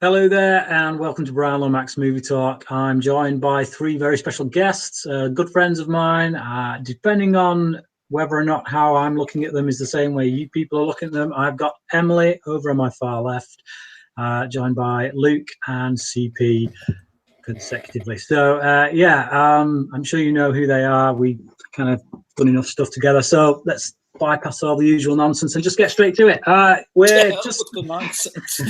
Hello there, and welcome to Brian Lomax Movie Talk. I'm joined by three very special guests, good friends of mine. Depending on whether or not how I'm looking at them is the same way you people are looking at them, I've got Emily over on my far left, joined by Luke and CP consecutively. So, I'm sure you know who they are. We kind of done enough stuff together. So let's bypass all the usual nonsense and just get straight to it. We're just the nonsense.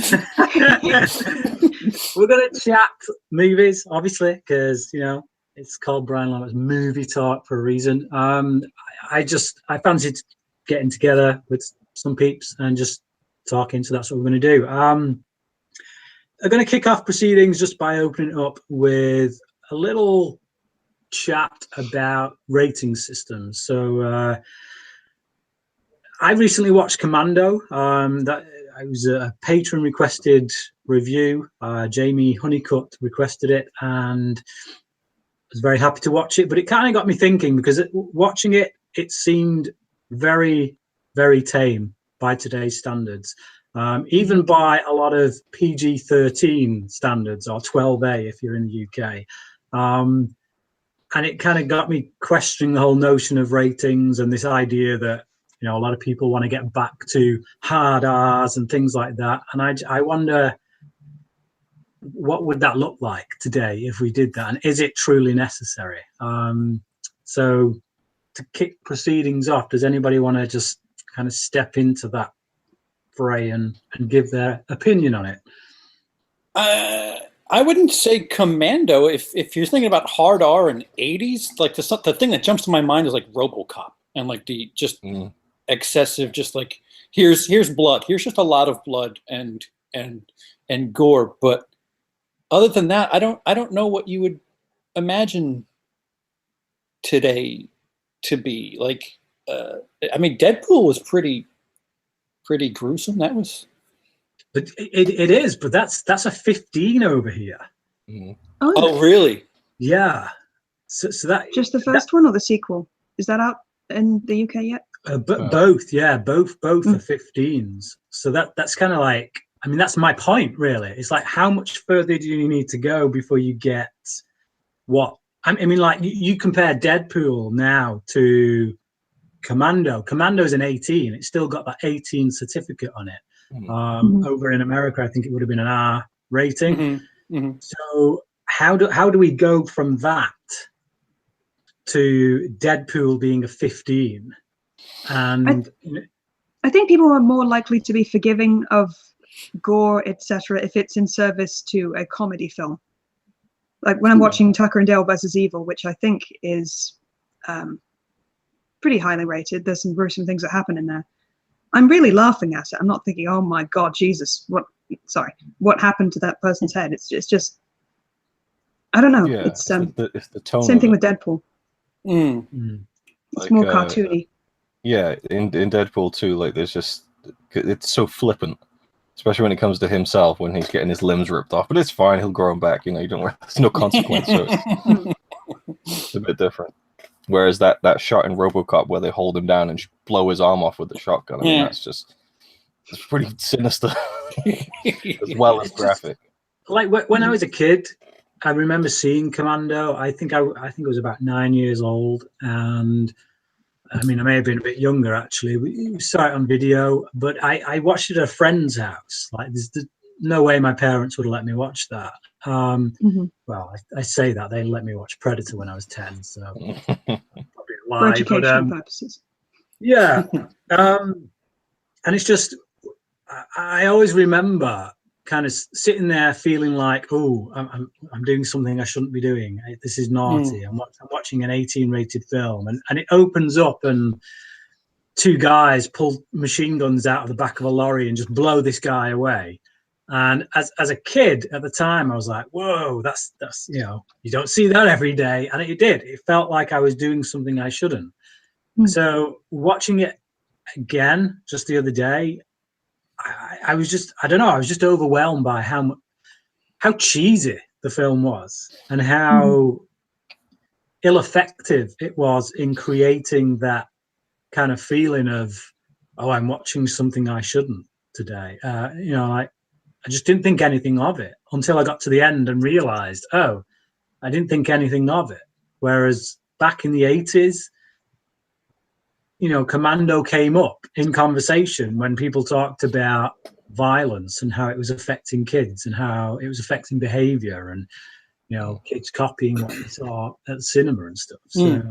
We're going to chat movies, obviously, because it's called Brian Lomax Movie Talk for a reason. I fancied getting together with some peeps and just talking, so that's what we're going to do. I'm going to kick off proceedings just by opening up with a little chat about rating systems. So I recently watched Commando. That it was a patron requested review. Jamie Honeycutt requested it, and I was very happy to watch it. But it kind of got me thinking, because watching it, it seemed very, very tame by today's standards, even by a lot of PG-13 standards, or 12A if you're in the UK. And it kind of got me questioning the whole notion of ratings and this idea that a lot of people want to get back to hard R's and things like that. And I wonder, what would that look like today if we did that? And is it truly necessary? So to kick proceedings off, does anybody want to just kind of step into that fray and give their opinion on it? I wouldn't say Commando. If you're thinking about hard R in 80s, like the thing that jumps to my mind is like RoboCop and like the just excessive, just like here's blood, here's just a lot of blood and gore. But other than that, I don't know what you would imagine today to be like. I mean, Deadpool was pretty gruesome. That was. But it is, but that's a 15 over here. Oh, really? Yeah. So that just the first one or the sequel? Is that out in the UK yet? Both, yeah, both are 15s. So that's kind of like, I mean, that's my point, really. It's like, how much further do you need to go before you get what? I mean, like, you compare Deadpool now to Commando. Commando's an 18. It's still got that 18 certificate on it. Over in America, I think it would have been an R rating. So how do we go from that to Deadpool being a 15? And I think people are more likely to be forgiving of gore, etc., if it's in service to a comedy film. Like when I'm watching Tucker and Dale versus Evil, which I think is pretty highly rated. There's some gruesome things that happen in there. I'm really laughing at it. I'm not thinking, oh my God, Jesus, what happened to that person's head? It's just I don't know. Yeah, it's the tone. Same thing with Deadpool. It's like, more cartoony. Yeah, in Deadpool 2, like it's so flippant, especially when it comes to himself when he's getting his limbs ripped off. But it's fine, he'll grow them back. You don't worry. There's no consequence. So it's a bit different. Whereas that shot in RoboCop where they hold him down and blow his arm off with the shotgun, I mean, it's pretty sinister as well as graphic. Like when I was a kid, I remember seeing Commando. I think I was about 9 years old, and I mean, I may have been a bit younger actually. We saw it on video, but I watched it at a friend's house. Like, there's no way my parents would have let me watch that. Well, I say that they let me watch Predator when I was 10, so probably a lie. For educational purposes. Yeah, and it's just I always remember kind of sitting there feeling like, oh, I'm doing something I shouldn't be doing. This is naughty. I'm watching an 18 rated film, and it opens up and two guys pull machine guns out of the back of a lorry and just blow this guy away. And as a kid at the time, I was like, whoa, that's you don't see that every day. And it did. It felt like I was doing something I shouldn't. So watching it again just the other day, I was just overwhelmed by how cheesy the film was and how ill-effective it was in creating that kind of feeling of, oh, I'm watching something I shouldn't today. I just didn't think anything of it until I got to the end and realized, oh, I didn't think anything of it. Whereas back in the 80s, you know, Commando came up in conversation when people talked about violence and how it was affecting kids and how it was affecting behavior and, you know, kids copying what they saw at the cinema and stuff. So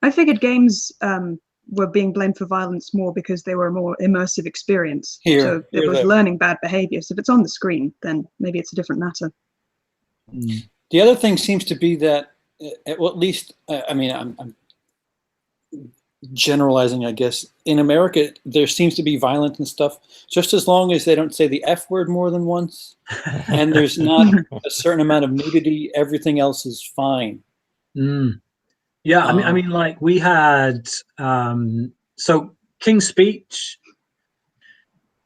I figured games were being blamed for violence more because they were a more immersive experience. So it was learning bad behavior. So if it's on the screen, then maybe it's a different matter. The other thing seems to be that, well, at least, I mean, I'm generalizing, I guess. In America, there seems to be violence and stuff, just as long as they don't say the F word more than once, and there's not a certain amount of nudity, everything else is fine. Yeah, I mean, like we had, so King's Speech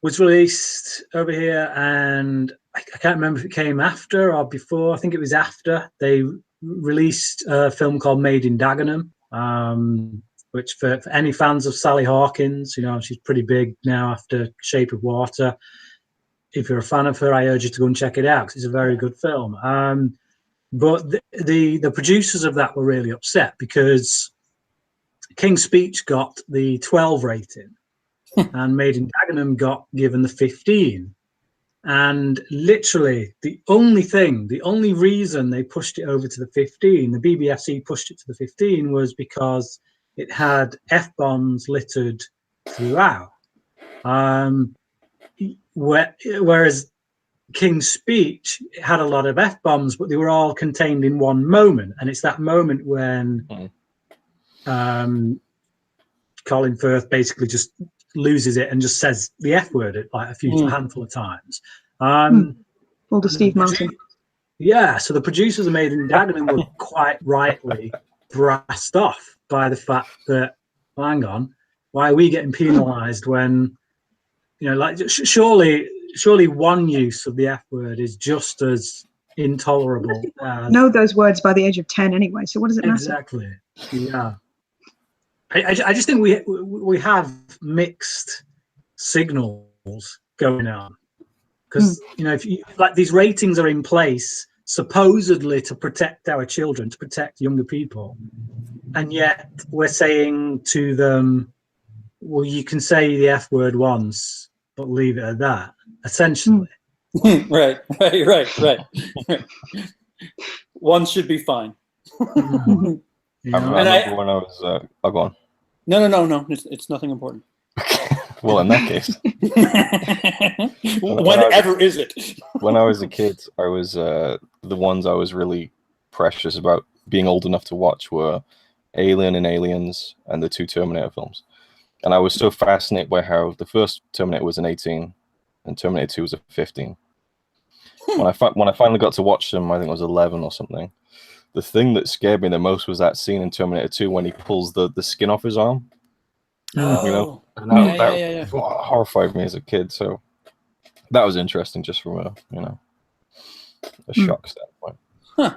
was released over here, and I can't remember if it came after or before. I think it was after. They released a film called Made in Dagenham, which for any fans of Sally Hawkins, you know, she's pretty big now after Shape of Water. If you're a fan of her, I urge you to go and check it out because it's a very good film. But the producers of that were really upset because King's Speech got the 12 rating and Made in Dagenham got given the 15. And literally the only reason they pushed it over to the 15, the BBFC pushed it to the 15, was because it had F-bombs littered throughout. Whereas King's Speech had a lot of F-bombs, but they were all contained in one moment. And it's that moment when Colin Firth basically just loses it and just says the F word like a handful of times. All the Steve Martin. Yeah, so the producers of Made in Dagenham were quite rightly brassed off by the fact that, well, hang on, why are we getting penalised when, you know, like surely one use of the F word is just as intolerable as... know those words by the age of 10 anyway, so what does it matter? Exactly, yeah. I just think we have mixed signals going on because you know, if you, like, these ratings are in place supposedly to protect our children, to protect younger people, and yet we're saying to them, well, you can say the F word once but leave it at that, essentially. Right. One should be fine. I remember when I was go on. No. It's nothing important. Well, in that case, whenever is it? When I was a kid, I was the ones I was really precious about being old enough to watch were Alien and Aliens and the 2 Terminator films. And I was so fascinated by how the first Terminator was an 18 and Terminator 2 was a 15. When I finally got to watch them, I think it was 11 or something. The thing that scared me the most was that scene in Terminator 2 when he pulls the skin off his arm. Oh, you know, and that horrified me as a kid. So that was interesting, just from a shock standpoint. Huh.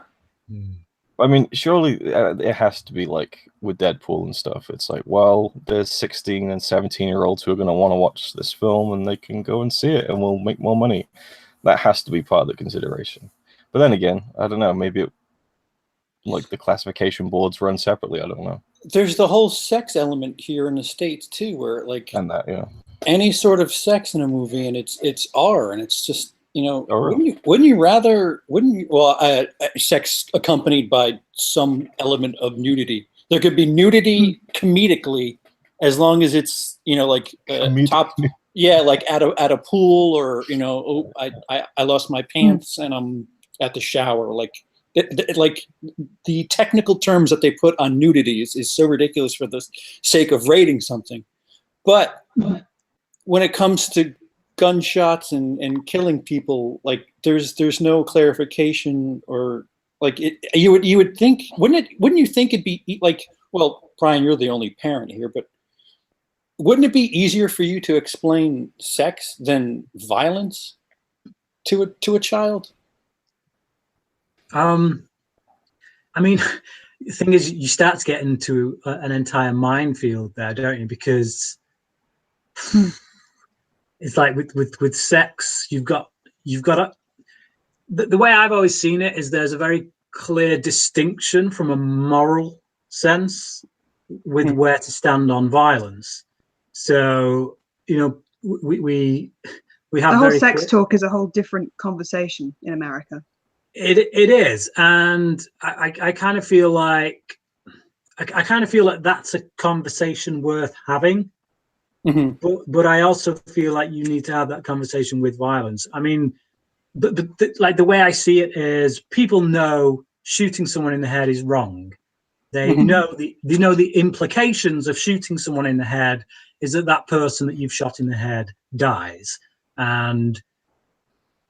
I mean, surely it has to be like with Deadpool and stuff. It's like, well, there's 16 and 17-year-olds who are going to want to watch this film, and they can go and see it, and we'll make more money. That has to be part of the consideration. But then again, I don't know. Maybe like the classification boards run separately. I don't know. There's the whole sex element here in the States too, where like any sort of sex in a movie, and it's R, and it's just, you know, wouldn't you sex accompanied by some element of nudity. There could be nudity comedically, as long as it's, you know, like like at a pool, or, you know, I lost my pants and I'm at the shower, like the technical terms that they put on nudity is so ridiculous for the sake of rating something. But when it comes to gunshots and killing people, like there's no clarification, or like you would think, wouldn't you think it'd be like, well, Brian, you're the only parent here, but wouldn't it be easier for you to explain sex than violence to a child? I mean, the thing is, you start to get into an entire minefield there, don't you? Because it's like with sex, you've got the way I've always seen it is there's a very clear distinction from a moral sense with where to stand on violence. So, you know, we have the whole very sex talk is a whole different conversation in America. It is, and I kind of feel like that's a conversation worth having. But I also feel like you need to have that conversation with violence. I mean, but like the way I see it is, people know shooting someone in the head is wrong. They know the implications of shooting someone in the head is that person that you've shot in the head dies, and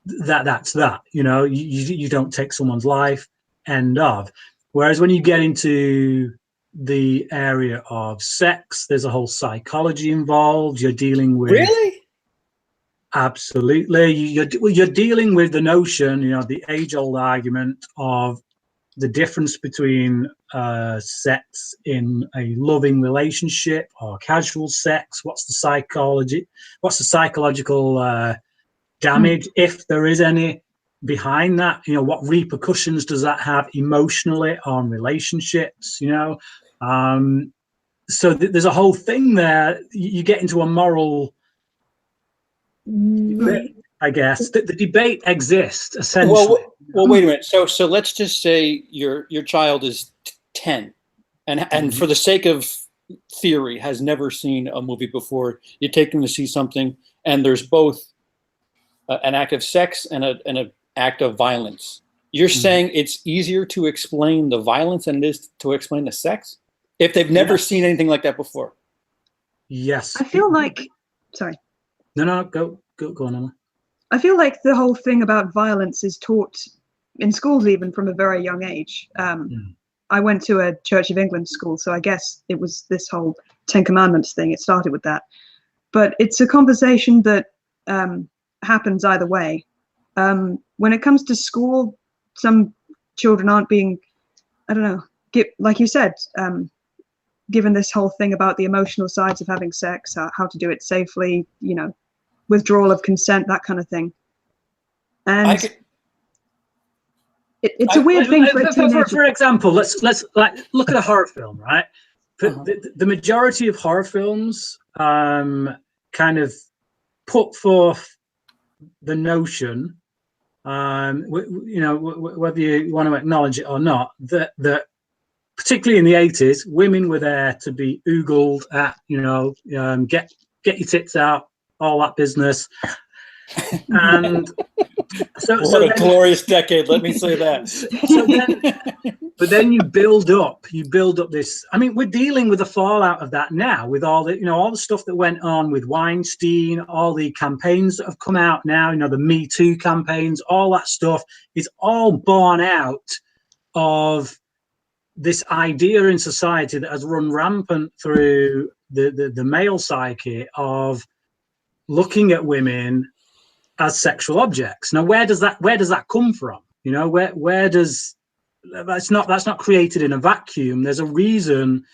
that's that. You know, you don't take someone's life. End of. Whereas when you get into the area of sex, there's a whole psychology involved. You're dealing with absolutely. You're dealing with the notion, you know, the age-old argument of the difference between sex in a loving relationship or casual sex. What's the psychology? What's the psychological damage, if there is any, behind that? You know, what repercussions does that have emotionally on relationships? You know, so there's a whole thing there. You get into a moral debate, I guess. The debate exists essentially. Well, wait a minute. So let's just say your child is 10, and for the sake of theory, has never seen a movie before. You take them to see something, and there's both an act of sex and an act of violence. You're saying it's easier to explain the violence than it is to explain the sex, if they've never seen anything like that before? Yes. I feel like, sorry. No, go on, Emma. I feel like the whole thing about violence is taught in schools even from a very young age. I went to a Church of England school, so I guess it was this whole Ten Commandments thing. It started with that. But it's a conversation that happens either way. When it comes to school, some children aren't being, I don't know, like you said, given this whole thing about the emotional sides of having sex, how to do it safely, you know, withdrawal of consent, that kind of thing. And it's a weird thing for a teenager. For example, let's like look at a horror film, right? The majority of horror films kind of put forth the notion, you know, whether you want to acknowledge it or not, that particularly in the 80s, women were there to be oogled at, you know, get your tits out, all that business. And what a glorious decade, let me say that. But then you build up this. I mean, we're dealing with the fallout of that now, with all the, you know, all the stuff that went on with Weinstein, all the campaigns that have come out now, you know, the Me Too campaigns, all that stuff is all born out of this idea in society that has run rampant through the male psyche of looking at women as sexual objects. Now, where does that come from? You know, where does that's not created in a vacuum. There's a reason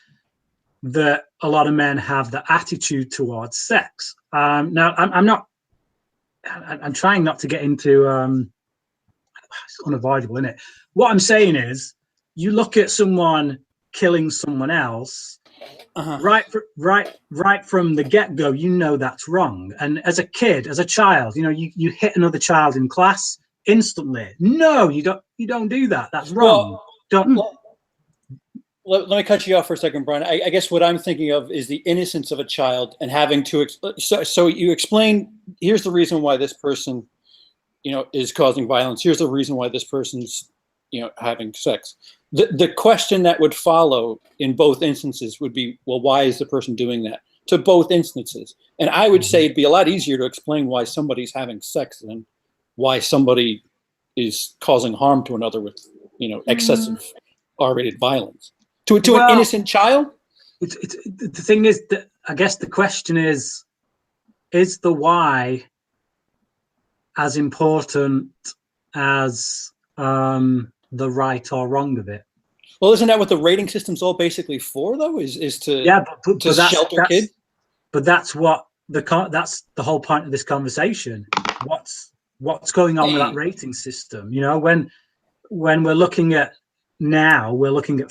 that a lot of men have the attitude towards sex. Now, I'm trying not to get into it's unavoidable, isn't it? What I'm saying is, you look at someone killing someone else, right from the get-go, you know that's wrong. And as a kid, as a child, you know, you hit another child in class instantly. No, you don't do that. That's wrong. Let me cut you off for a second, Brian. I guess what I'm thinking of is the innocence of a child and having to. So you explain. Here's the reason why this person, you know, is causing violence. Here's the reason why this person's, you know, having sex. The question that would follow in both instances would be, well, why is the person doing that? To both instances, and I would say it'd be a lot easier to explain why somebody's having sex than why somebody is causing harm to another with, you know, excessive R-rated violence to an innocent child. The thing is that I guess the question is the why as important as the right or wrong of it? Well, isn't that what the rating system's all basically for, though? Is to but shelter kids? But that's what that's the whole point of this conversation. What's going on with that rating system? You know, when we're looking at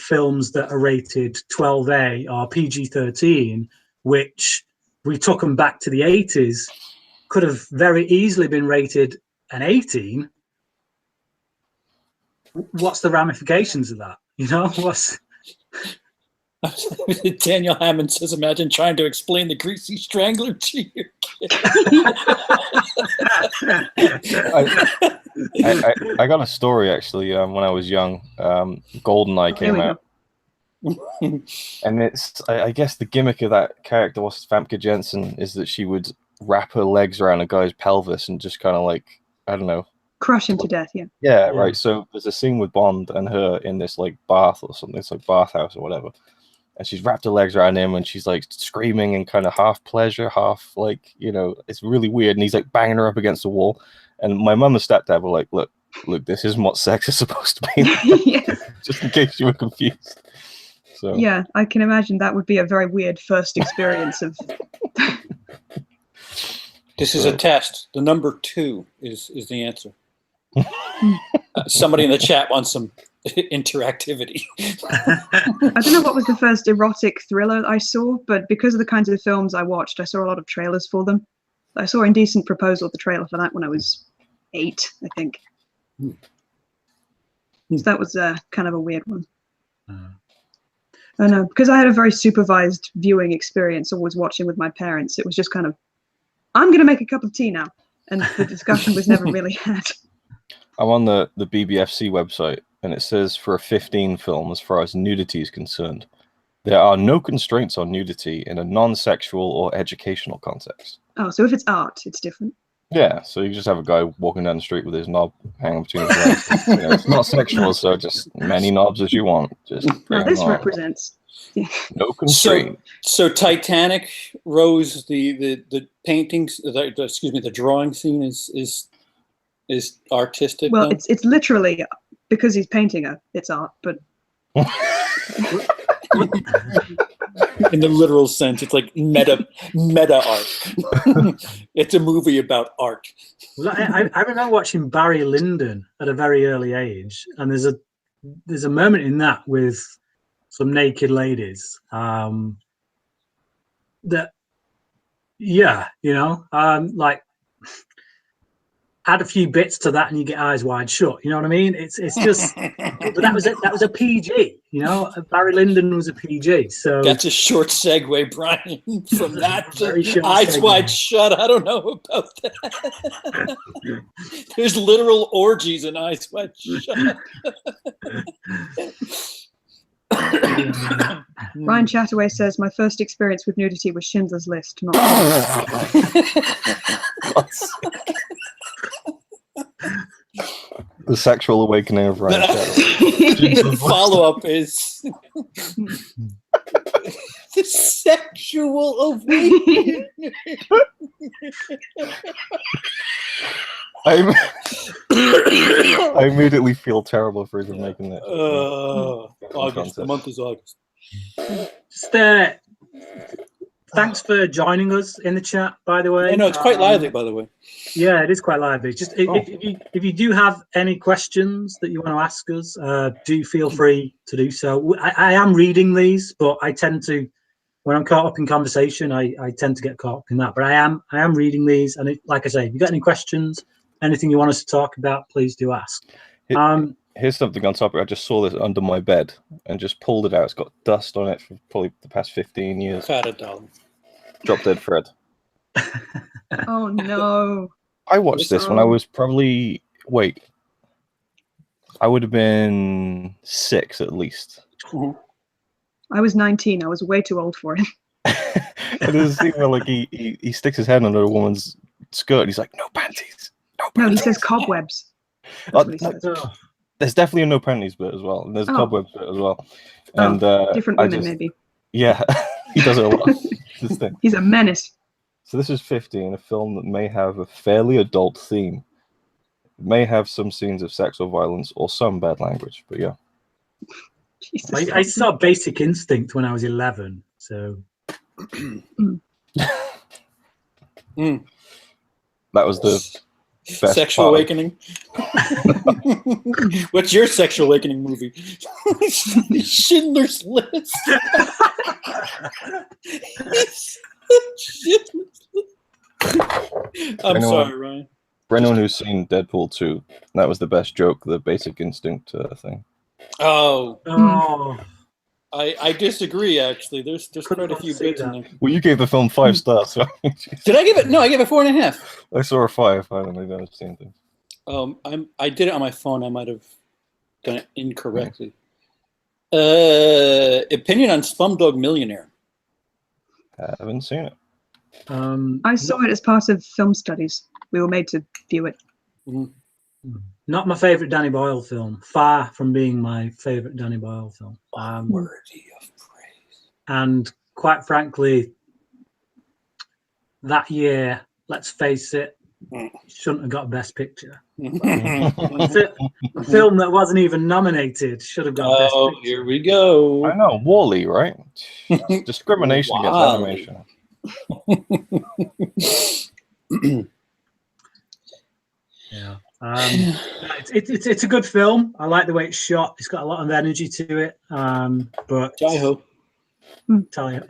films that are rated 12A or PG-13, which we took them back to the 80s, could have very easily been rated an 18. What's the ramifications of that? You know, what's Daniel Hammond says, imagine trying to explain the Greasy Strangler to your kid. I got a story actually when I was young. GoldenEye came out. And it's, I guess the gimmick of that character was Famke Jensen is that she would wrap her legs around a guy's pelvis and just kind of like, I don't know, crush him to death. Yeah, right. So there's a scene with Bond and her in this like bath or something. It's like bathhouse or whatever. And she's wrapped her legs around him and she's like screaming and kind of half pleasure, half like, you know, it's really weird. And he's like banging her up against the wall. And my mum and stepdad were like, look, this isn't what sex is supposed to be. Just in case you were confused. So yeah, I can imagine that would be a very weird first experience of. This is a test. The number 2 is the answer. Somebody in the chat wants some interactivity. I don't know what was the first erotic thriller I saw, but because of the kinds of films I watched, I saw a lot of trailers for them. I saw Indecent Proposal, the trailer for that, when I was 8, I think. So that was kind of a weird one. I know, because I had a very supervised viewing experience, always watching with my parents. It was just kind of, I'm going to make a cup of tea now. And the discussion was never really had. I'm on the BBFC website, and it says for a 15 film, as far as nudity is concerned, there are no constraints on nudity in a non-sexual or educational context. Oh, so if it's art, it's different. Yeah, so you just have a guy walking down the street with his knob hanging between his legs. You know, it's not sexual, so just many knobs as you want. Just now this represents. No constraint. So Titanic, Rose, the paintings, the drawing scene is artistic. Well, then? it's literally because he's painting her. It's art, but. In the literal sense, it's like meta art. It's a movie about art. Well, I remember watching Barry Lyndon at a very early age, and there's a moment in that with some naked ladies. That, yeah, you know, like. Add a few bits to that and you get eyes wide shut. You know what I mean? It's just, but that was a PG. You know, Barry Lyndon was a PG. So that's a short segue, Brian. From that to eyes segue. Wide Shut. I don't know about that. There's literal orgies in Eyes Wide Shut. Ryan Chataway says, my first experience with nudity was Schindler's List. Not the sexual awakening of Ryan Chataway. Follow-up is the sexual awakening. I immediately feel terrible for even making that. August. The month is August. Just, thanks for joining us in the chat, by the way. I know it's quite lively, by the way. Yeah, it is quite lively. Just if you do have any questions that you want to ask us, do feel free to do so. I am reading these, but I tend to, when I'm caught up in conversation, I tend to get caught up in that. But I am reading these, and like I say, if you got any questions, anything you want us to talk about, please do ask. Here's something on top. I just saw this under my bed and just pulled it out. It's got dust on it for probably the past 15 years. Drop Dead Fred. Oh no! I watched this when I was probably I would have been 6 at least. I was 19. I was way too old for it. And there's a scene where like he sticks his head under a woman's skirt. And he's like, "No panties, no panties." No, he says cobwebs. There's definitely a no panties bit as well, and there's a cobwebs bit as well. And different women, maybe. Yeah, he does it a lot. This thing. He's a menace. So this is 15, a film that may have a fairly adult theme. It may have some scenes of sex or violence or some bad language, but yeah. I saw Basic Instinct when I was 11, so. That was the best sexual part. awakening. What's your sexual awakening movie? Schindler's List. Schindler's List. I'm sorry, Ryan. For anyone who's seen Deadpool 2, that was the best joke, the Basic Instinct thing. Oh. I disagree, actually. There's quite a few bits in there. Well, you gave the film 5 stars. So Did I give it? No, I gave it 4.5. I saw a 5. I don't know if I've seen things. I did it on my phone. I might have done it incorrectly. Opinion on Slumdog Millionaire. I haven't seen it. I saw it as part of film studies. We were made to view it. Not my favorite Danny Boyle film. Far from being my favorite Danny Boyle film. Worthy of praise. And quite frankly, that year, let's face it, shouldn't have got Best Picture. A film that wasn't even nominated should have got Best Picture. Here we go. I know, Wall-E, right? Discrimination against animation. Yeah. It's a good film. I like the way it's shot. It's got a lot of energy to it. But Jai-ho. Jai-ho.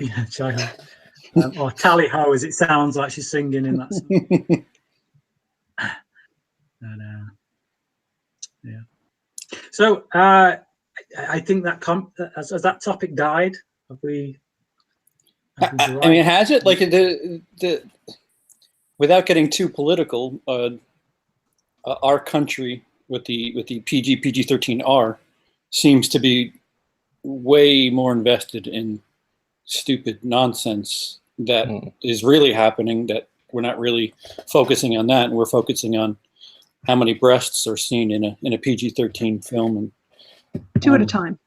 Or tally-ho, as it sounds like she's singing in that song. Yeah. So I think that has that topic died. Have we? I mean, has it? Like the without getting too political, our country with the PG-13R seems to be way more invested in stupid nonsense that is really happening. That we're not really focusing on that, and we're focusing on how many breasts are seen in a PG-13 film, and 2 at a time.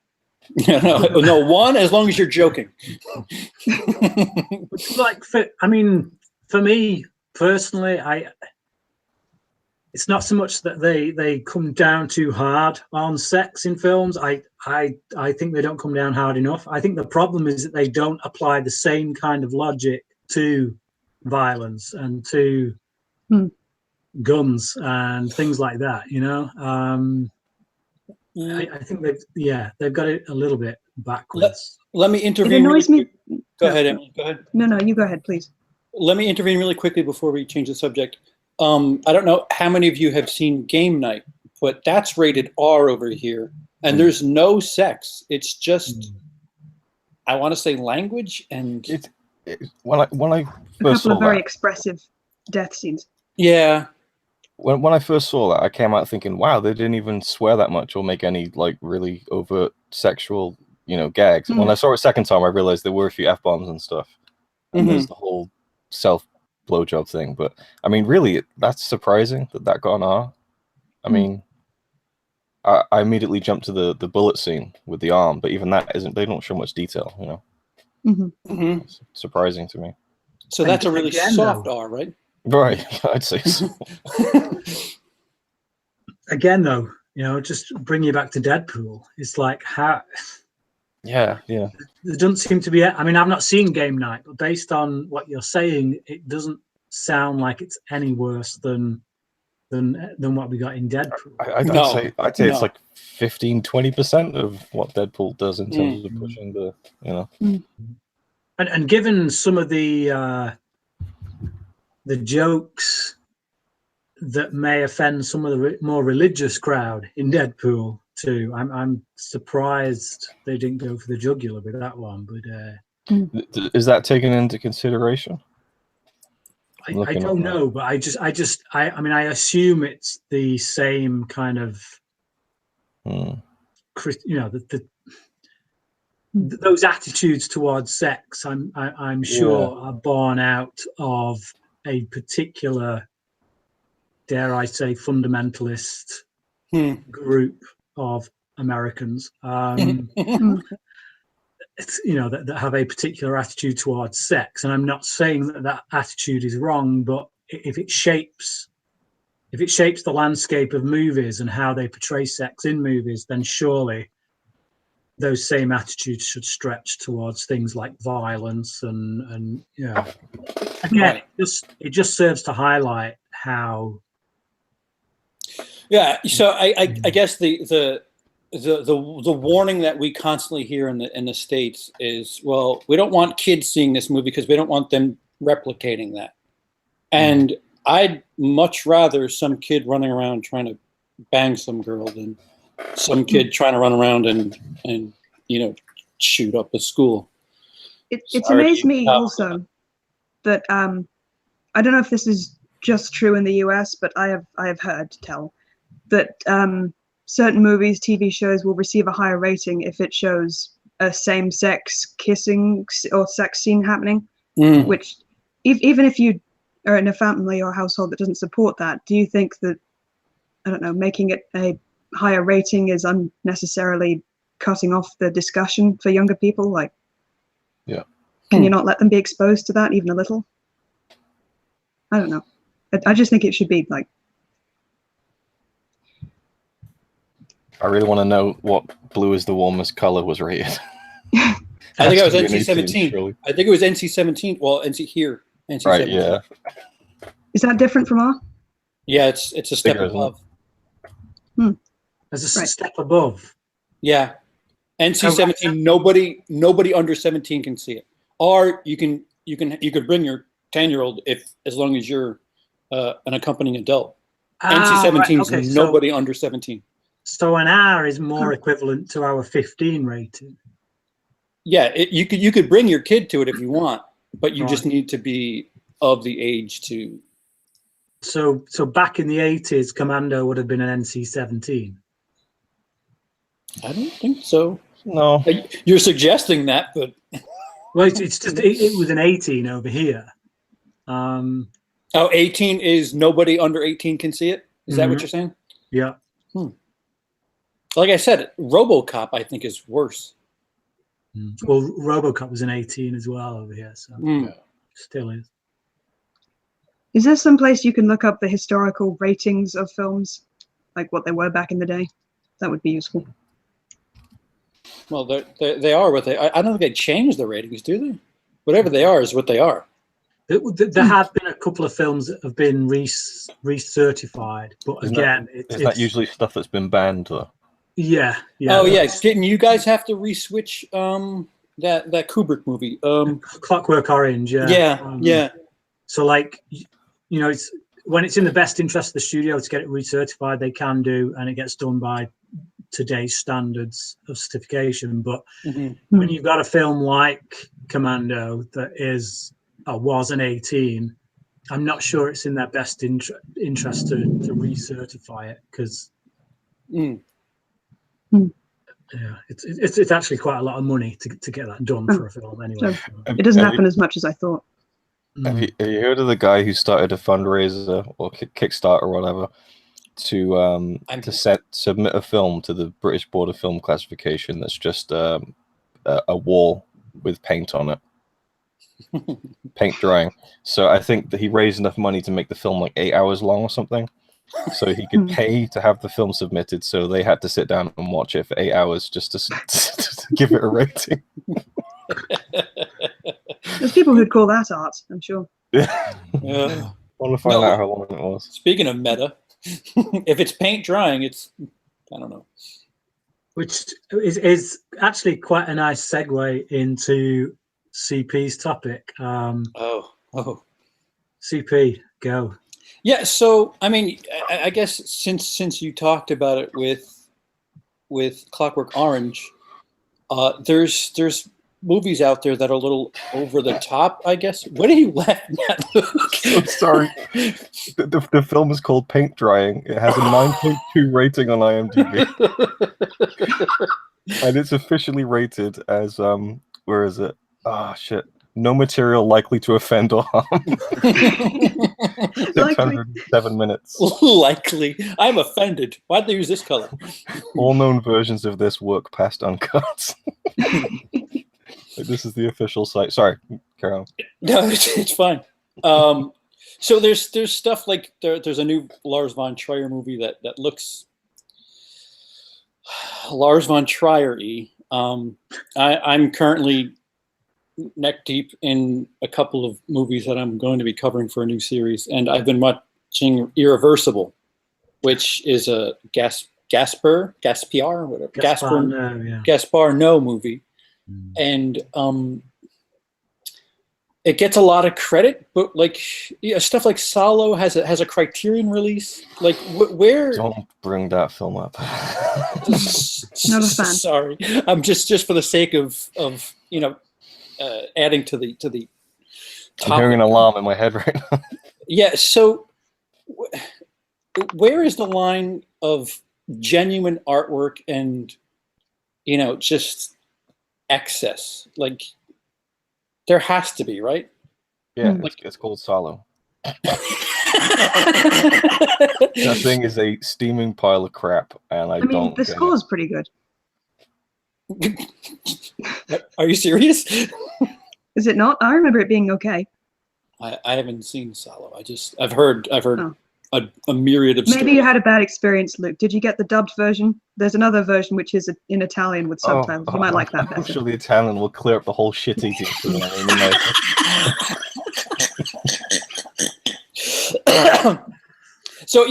no, 1 as long as you're joking. For me personally, it's not so much that they come down too hard on sex in films. I think they don't come down hard enough. I think the problem is that they don't apply the same kind of logic to violence and to guns and things like that. I think they've got it a little bit backwards. Let me intervene. It annoys me. Go ahead, Emily. Go ahead. No, you go ahead, please. Let me intervene really quickly before we change the subject. I don't know how many of you have seen Game Night, but that's rated R over here, and there's no sex. It's just, I want to say, language and when I a couple of very expressive death scenes. Yeah. When I first saw that, I came out thinking, wow, they didn't even swear that much or make any like really overt sexual, gags. When I saw it a second time, I realized there were a few F-bombs and stuff. And there's the whole self-blowjob thing. But, I mean, really, that's surprising that got an R. I mean, I immediately jumped to the bullet scene with the arm, but even that they don't show much detail, It's surprising to me. So that's a really soft R, right? Right, I'd say so. Again, though, just bring you back to Deadpool. It's like how. Yeah. There doesn't seem to be. I mean, I've not seen Game Night, but based on what you're saying, it doesn't sound like it's any worse than what we got in Deadpool. I'd say it's like 15-20% of what Deadpool does in terms of pushing the. And given some of the jokes that may offend some of the more religious crowd in Deadpool too, I'm surprised they didn't go for the jugular with that one. But is that taken into consideration? I don't know, but I mean, I assume it's the same kind of, those attitudes towards sex. I'm sure are born out of a particular, dare I say, fundamentalist group of Americans. That have a particular attitude towards sex, and I'm not saying that attitude is wrong, but if it shapes the landscape of movies and how they portray sex in movies, then surely those same attitudes should stretch towards things like violence and yeah. Again, it just serves to highlight how. Yeah. So I guess the warning that we constantly hear in the States is, well, we don't want kids seeing this movie because we don't want them replicating that. And I'd much rather some kid running around trying to bang some girl than some kid trying to run around and shoot up a school. It's amazed me also that I don't know if this is just true in the US, but I have heard tell that certain movies, TV shows will receive a higher rating if it shows a same-sex kissing or sex scene happening. Which, even if you are in a family or household that doesn't support that, do you think that, I don't know, making it a higher rating is unnecessarily cutting off the discussion for younger people? Like, yeah, can you not let them be exposed to that even a little? I don't know. I just think it should be like. I really want to know what Blue is the Warmest Color was rated. I think it was NC-17. I think it was NC-17. Well, NC-17. Right, yeah. Is that different from R? Yeah, it's a step above. There's a step above. Yeah. NC-17, nobody under 17 can see it. Or you could bring your 10-year-old as long as you're an accompanying adult. NC-17 right. is nobody under 17. So an R is more equivalent to our 15 rating. Yeah, you could bring your kid to it if you want, but you just need to be of the age to. So back in the 80s, Commando would have been an NC-17. I don't think so. No, you're suggesting that, but well, it's just it was an 18 over here. 18 is nobody under 18 can see it. Is that what you're saying? Yeah. Like I said, RoboCop I think is worse. Well, RoboCop was an 18 as well over here, so still is. Is there some place you can look up the historical ratings of films, like what they were back in the day? That would be useful. Well, they are what they. I don't think they change the ratings, do they? Whatever they are is what they are. There have been a couple of films that have been recertified, but again, is that usually stuff that's been banned though? Yeah. Oh yeah, didn't you guys have to reswitch that Kubrick movie? Clockwork Orange. Yeah. Yeah. So like, it's when it's in the best interest of the studio to get it recertified, they can do, and it gets done by today's standards of certification. But when you've got a film like Commando that was an 18, I'm not sure it's in their best interest to recertify it because. Yeah, it's actually quite a lot of money to get that done for a film anyway. So it doesn't happen as much as I thought. Have you heard of the guy who started a fundraiser or Kickstarter or whatever to submit a film to the British Board of Film Classification that's just a wall with paint on it, paint drying. So I think that he raised enough money to make the film like 8 hours long or something. So he could pay to have the film submitted, so they had to sit down and watch it for 8 hours just to give it a rating. There's people who'd call that art, I'm sure. Yeah. I want to find out how long it was. Speaking of meta, if it's paint drying, it's, I don't know. Which is actually quite a nice segue into CP's topic. CP, go. Yeah, so I mean, I guess since you talked about it with Clockwork Orange, there's movies out there that are a little over the top, I guess. What are you laughing at, Luke? I'm sorry. The film is called Paint Drying. It has a 9.2 rating on IMDb, and it's officially rated as where is it? Oh shit. No material likely to offend or harm. 607 minutes. Likely. I'm offended. Why'd they use this color? All known versions of this work past uncut. This is the official site. Sorry, carry on. No, it's fine. So there's stuff like there's a new Lars von Trier movie that looks Lars von Trier-y. I'm currently neck deep in a couple of movies that I'm going to be covering for a new series, and I've been watching Irreversible, which is a Gaspar, whatever, Gaspar No movie, and it gets a lot of credit, but like stuff like Salo has a Criterion release. Like where? Don't bring that film up. Not a fan. Sorry, I'm just for the sake of adding to the topic. I'm hearing an alarm in my head right now. Yeah. So where is the line of genuine artwork and just excess? Like there has to be, right? Yeah, it's called Salo. That thing is a steaming pile of crap, and I mean, the score is pretty good. Are you serious? Is it not? I remember it being okay. I haven't seen Salo. I've heard a myriad of Maybe stories. you had a bad experience, Luke. Did you get the dubbed version? There's another version which is in Italian with subtitles. You might like that better. I'm sure the Italian will clear up the whole shit eating scene. So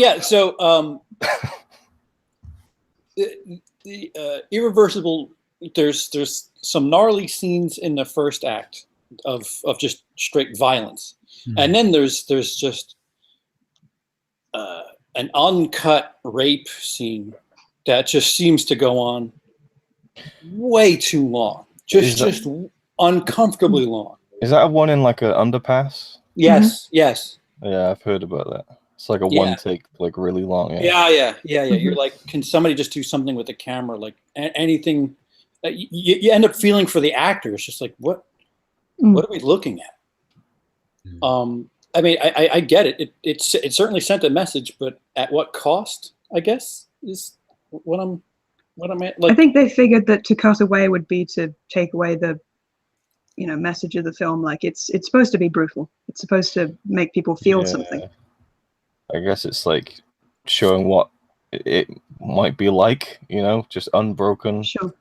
the Irreversible. There's some gnarly scenes in the first act of just straight violence, and then there's just an uncut rape scene that just seems to go on way too long, just uncomfortably long. Is that a one in like an underpass? Yes, yes. Yeah, I've heard about that. It's like a one take, like really long. Yeah. You're like, can somebody just do something with the camera? Like anything. You end up feeling for the actors, just like what are we looking at? I mean, I get it. It certainly sent a message, but at what cost? I guess is what I'm at. Like, I think they figured that to cut away would be to take away the message of the film. Like it's supposed to be brutal. It's supposed to make people feel something. I guess it's like showing what it might be like, just unbroken. Sure.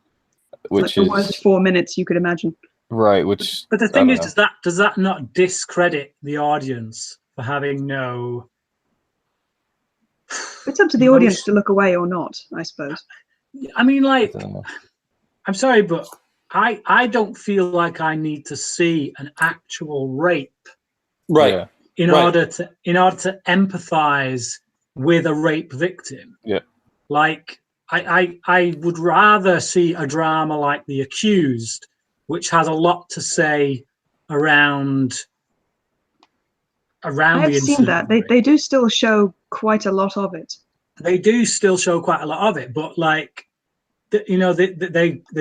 Which like is the worst 4 minutes you could imagine. Right, but the thing is, does that not discredit the audience for having no? It's up to the audience to look away or not, I suppose. I mean, like, I'm sorry, but I don't feel like I need to see an actual rape, right? In order to empathize with a rape victim. Yeah, like. I would rather see a drama like The Accused, which has a lot to say around I have seen that. They do still show quite a lot of it. They do still show quite a lot of it, but like, they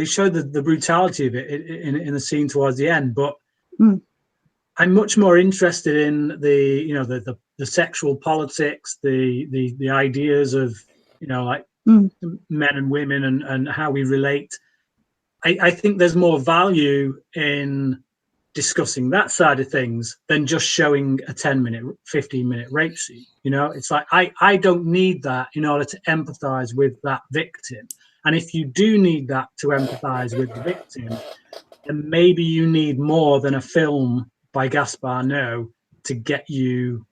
show the brutality of it in the scene towards the end. But I'm much more interested in the sexual politics, the ideas of like. Men and women and how we relate. I think there's more value in discussing that side of things than just showing a 10-minute, 15-minute rape scene. It's like I don't need that in order to empathize with that victim. And if you do need that to empathize with the victim, then maybe you need more than a film by Gaspar Noé to get you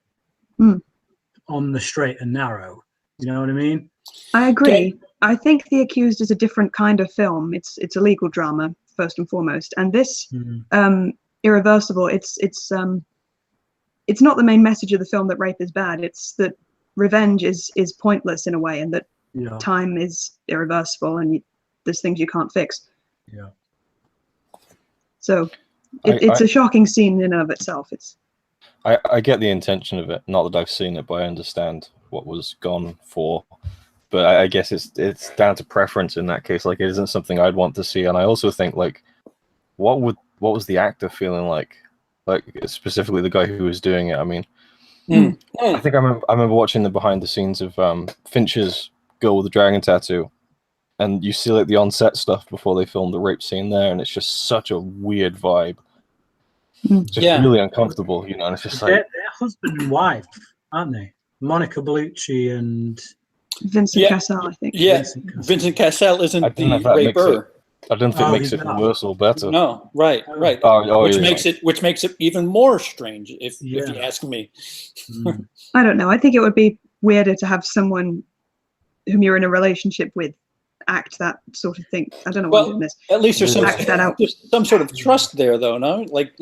on the straight and narrow. You know what I mean? I agree. I think The Accused is a different kind of film. It's a legal drama first and foremost, and this Irreversible. It's not the main message of the film that rape is bad. It's that revenge is pointless in a way, and that time is irreversible, and there's things you can't fix. Yeah. So it's a shocking scene in and of itself. I get the intention of it. Not that I've seen it, but I understand what was gone for. But I guess it's down to preference in that case. Like, it isn't something I'd want to see. And I also think, like, what was the actor feeling like? Like, specifically the guy who was doing it. I mean, I think I remember watching the behind the scenes of Fincher's Girl with the Dragon Tattoo, and you see like the on-set stuff before they filmed the rape scene there, and it's just such a weird vibe. Just really uncomfortable, and it's just like they're husband and wife, aren't they? Monica Bellucci and Vincent Cassel, I think. Yeah, Vincent Cassel isn't the raper. I don't think Oh, it makes he's it not. worse or better. No, right. Oh, Which makes it even more strange, if you ask me. I don't know. I think it would be weirder to have someone whom you're in a relationship with act that sort of thing. I don't know why I'm doing this. At least there's some sort of trust there, though. No, like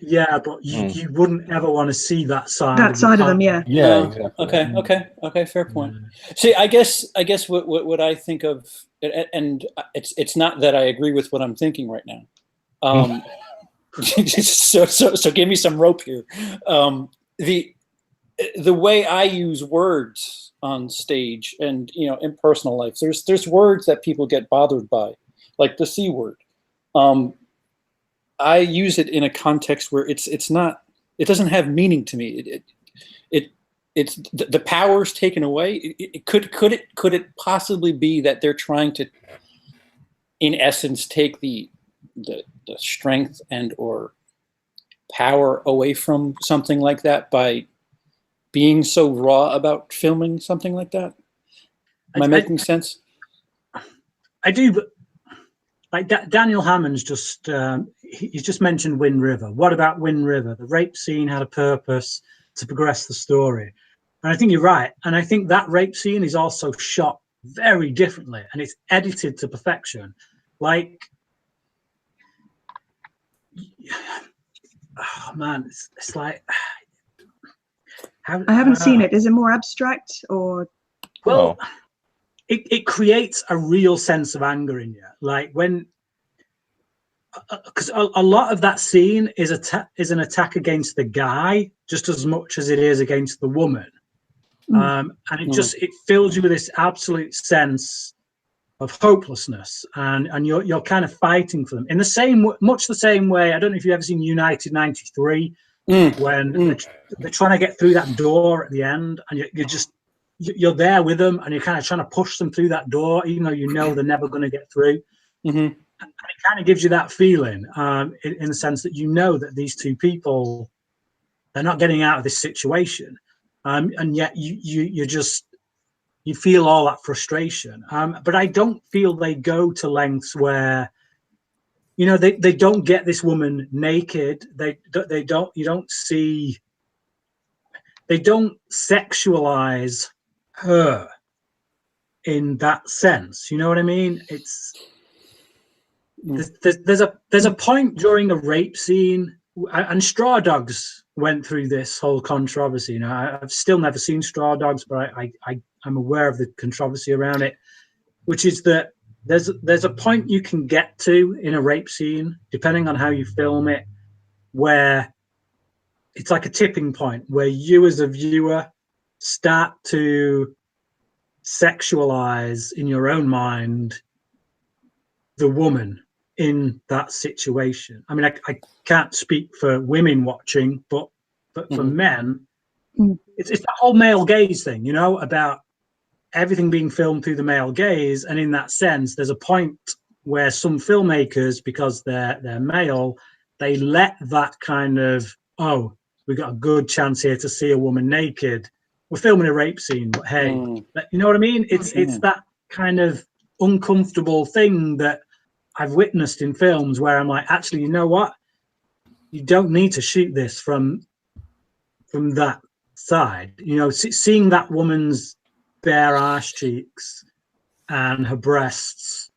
yeah, but you wouldn't ever want to see that side. That side of them, yeah. Yeah, exactly. Okay, fair point. See, I guess what I think of, and it's not that I agree with what I'm thinking right now. So give me some rope here. The way I use words on stage and in personal life, there's words that people get bothered by, like the C word. I use it in a context where it doesn't have meaning to me. It's the power's taken away. Could it possibly be that they're trying to, in essence, take the strength and or power away from something like that by being so raw about filming something like that? Am I making sense? I do, but like Daniel Hammond's he's just mentioned Wind River. What about Wind River? The rape scene had a purpose to progress the story. And I think you're right. And I think that rape scene is also shot very differently and it's edited to perfection. Like, oh man, it's like, I haven't seen it. Is it more abstract or? Well, it creates a real sense of anger in you. Like because a lot of that scene is an attack against the guy just as much as it is against the woman. And it fills you with this absolute sense of hopelessness, and you're kind of fighting for them in much the same way. I don't know if you've ever seen United 93 when they're trying to get through that door at the end, and you're there with them, and you're kind of trying to push them through that door, even though they're never going to get through. And it kind of gives you that feeling, in the sense that that these two people, they're not getting out of this situation, and yet you feel all that frustration. But I don't feel they go to lengths where, they don't get this woman naked. They don't sexualize her in that sense. You know what I mean? There's a point during a rape scene, and Straw Dogs went through this whole controversy. I've still never seen Straw Dogs, but I'm aware of the controversy around it, which is that there's a point you can get to in a rape scene, depending on how you film it, where it's like a tipping point where you as a viewer start to sexualize in your own mind the woman in that situation. I mean, I can't speak for women watching, but for men, it's the whole male gaze thing, about everything being filmed through the male gaze. And in that sense, there's a point where some filmmakers, because they're male, they let that kind of, we got a good chance here to see a woman naked. We're filming a rape scene, but hey, you know what I mean? It's that kind of uncomfortable thing that I've witnessed in films where I'm like, actually, you know what? You don't need to shoot this from that side. Seeing that woman's bare arse cheeks and her breasts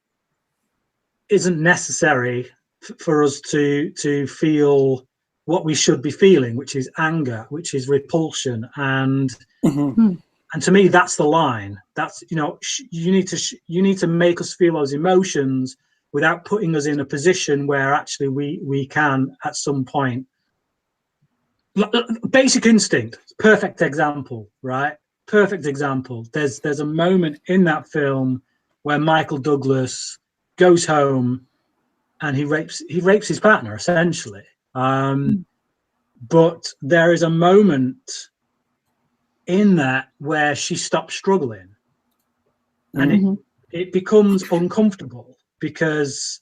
isn't necessary for us to feel what we should be feeling, which is anger, which is repulsion, and to me, that's the line. That's you need to make us feel those emotions without putting us in a position where actually we can at some point. Basic Instinct, perfect example, right? Perfect example. There's a moment in that film where Michael Douglas goes home and he rapes his partner essentially. But there is a moment in that where she stops struggling, and it becomes uncomfortable because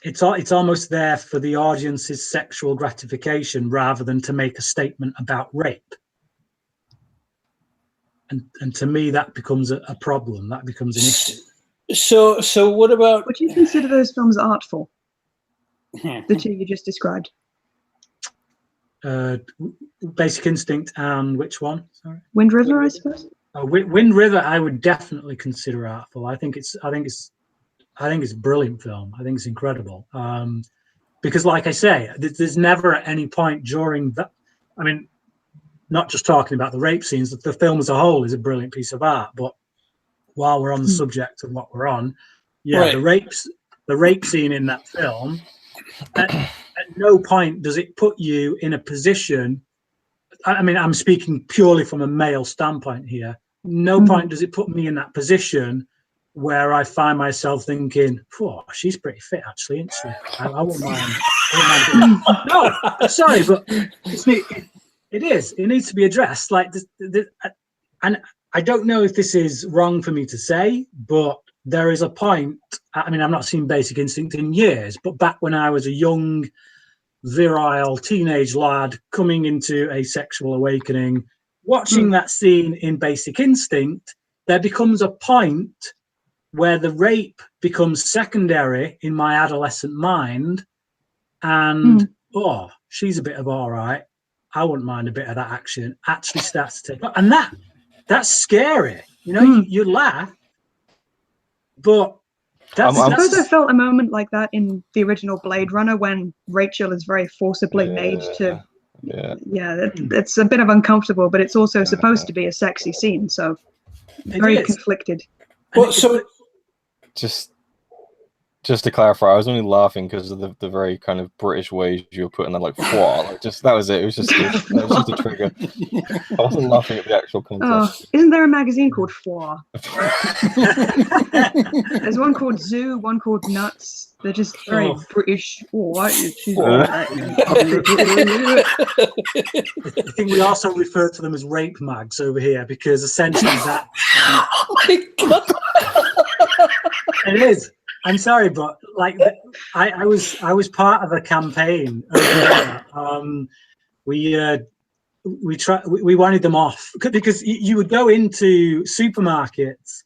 it's almost there for the audience's sexual gratification rather than to make a statement about rape. And to me, that becomes a problem. That becomes an issue. So what about? Would you consider those films artful? The two you just described. Basic Instinct and which one? Sorry. Wind River, I suppose. Wind River, I would definitely consider artful. I think it's a brilliant film. I think it's incredible. Because, like I say, there's never at any point during that. I mean, not just talking about the rape scenes. The film as a whole is a brilliant piece of art. But while we're on the subject of what we're on, Right. the rape scene in that film. At no point does it put you in a position. I mean, I'm speaking purely from a male standpoint here. No point does it put me in that position where I find myself thinking, "Oh, she's pretty fit, actually, isn't she? I wouldn't mind." No, sorry, but it is. It needs to be addressed. Like this, and I don't know if this is wrong for me to say, but there is a point. I mean, I've not seen Basic Instinct in years, but back when I was a young, virile teenage lad coming into a sexual awakening, watching that scene in Basic Instinct, there becomes a point where the rape becomes secondary in my adolescent mind, and oh, she's a bit of all right. I wouldn't mind a bit of that action. Actually starts to take up, and that's scary. You know, you laugh, but I suppose I felt a moment like that in the original Blade Runner when Rachel is very forcibly made to. It's a bit of uncomfortable, but it's also supposed to be a sexy scene, so very conflicted. Well, so just to clarify, I was only laughing because of the very kind of British ways you were putting that, like, like, just that was it. It was just a trigger. I wasn't laughing at the actual content. Oh, isn't there a magazine called Four? There's one called Zoo, one called Nuts. They're just very British. I think we also refer to them as rape mags over here because essentially that. Oh my God. It is. I'm sorry, but like I was part of a campaign over there. We wanted them off because you would go into supermarkets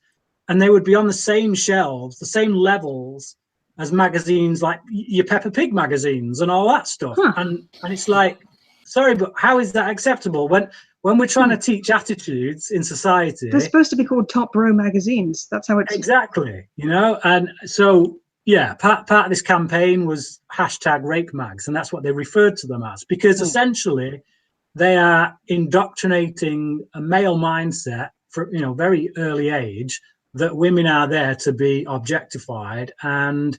and they would be on the same shelves, the same levels as magazines like your Peppa Pig magazines and all that stuff. And it's like, sorry, but how is that acceptable when we're trying to teach attitudes in society? They're supposed to be called top row magazines. That's how it's exactly, you know. And so yeah, part of this campaign was #rape mags, and that's what they referred to them as, because essentially they are indoctrinating a male mindset from, you know, very early age that women are there to be objectified, and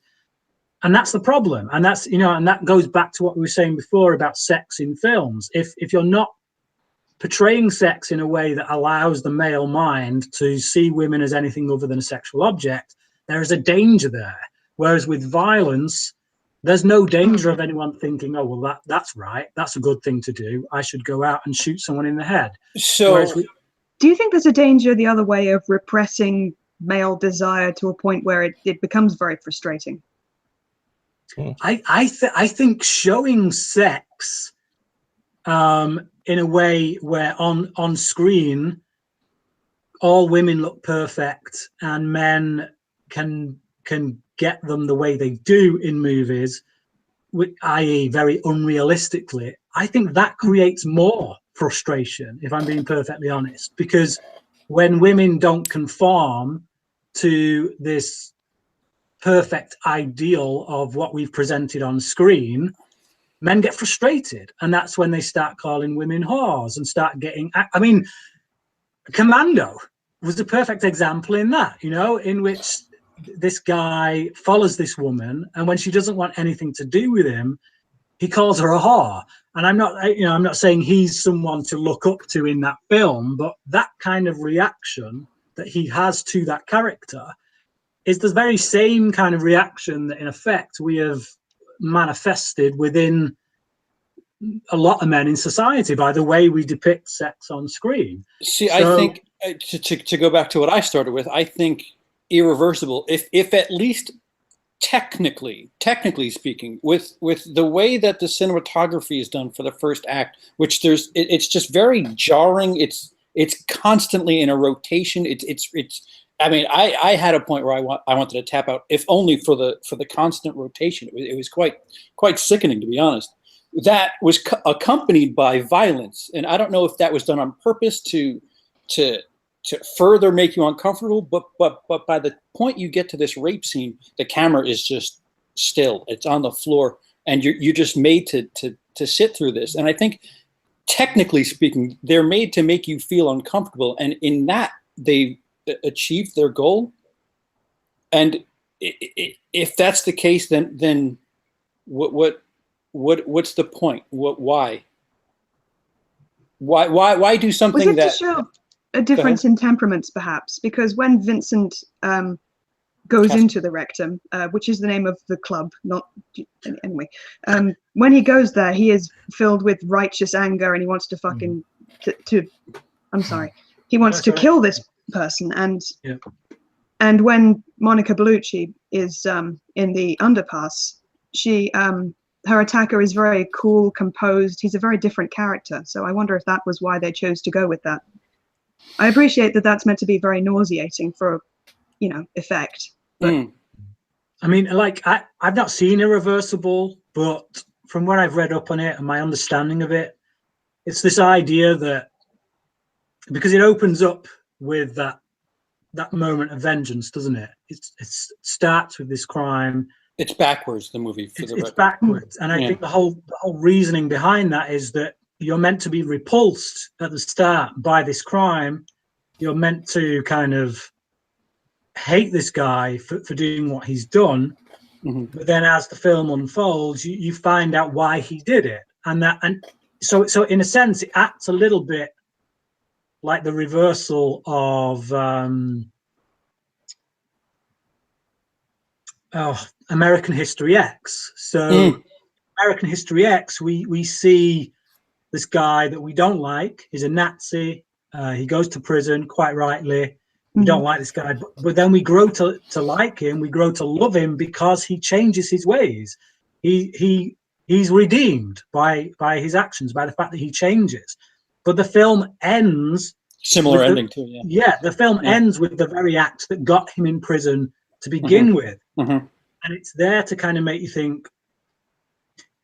that's the problem. And that's, you know, and that goes back to what we were saying before about sex in films. If you're not portraying sex in a way that allows the male mind to see women as anything other than a sexual object, there is a danger there. Whereas with violence, there's no danger of anyone thinking, oh, well, that's right. That's a good thing to do. I should go out and shoot someone in the head. So do you think there's a danger the other way of repressing male desire to a point where it becomes very frustrating? I think showing sex in a way where on screen all women look perfect and men can get them the way they do in movies, i.e. very unrealistically, I think that creates more frustration, if I'm being perfectly honest, because when women don't conform to this perfect ideal of what we've presented on screen, men get frustrated, and that's when they start calling women whores and start getting. I mean, Commando was a perfect example in that, you know, in which this guy follows this woman, and when she doesn't want anything to do with him, he calls her a whore. And I'm not saying he's someone to look up to in that film, but that kind of reaction that he has to that character is the very same kind of reaction that, in effect, we have manifested within a lot of men in society by the way we depict sex on screen. See, so, I think to go back to what I started with, I think irreversible, if at least technically speaking, with the way that the cinematography is done for the first act, which it's just very jarring. It's constantly in a rotation. It's I mean, I had a point where I wanted to tap out, if only for the constant rotation. It was quite sickening, to be honest. That was accompanied by violence, and I don't know if that was done on purpose to further make you uncomfortable. But by the point you get to this rape scene, the camera is just still. It's on the floor, and you're just made to sit through this. And I think, technically speaking, they're made to make you feel uncomfortable, and in that they achieved their goal. And if that's the case, then what's the point? Why do something was it that to show a difference in temperaments, perhaps? Because when Vincent goes into the rectum, which is the name of the club, not anyway, when he goes there, he is filled with righteous anger, and he wants to fucking I'm sorry, he wants to kill this person. And when Monica Bellucci is in the underpass, she her attacker is very cool, composed. He's a very different character. So I wonder if that was why they chose to go with that. I appreciate that that's meant to be very nauseating for, effect. But I mean, like, I've not seen Irreversible, but from what I've read up on it and my understanding of it, it's this idea that, because it opens up with that moment of vengeance, doesn't it? It starts with this crime. It's backwards, the movie. It's backwards, and I think the whole reasoning behind that is that you're meant to be repulsed at the start by this crime. You're meant to kind of hate this guy for doing what he's done, but then as the film unfolds, you find out why he did it, and so in a sense, it acts a little bit like the reversal of American History X. So American History X, we see this guy that we don't like. He's a Nazi. He goes to prison, quite rightly. We don't like this guy, but then we grow to like him. We grow to love him because he changes his ways. He's redeemed by his actions, by the fact that he changes. But the film ends similar ending too. Yeah, the film ends with the very act that got him in prison to begin with, and it's there to kind of make you think.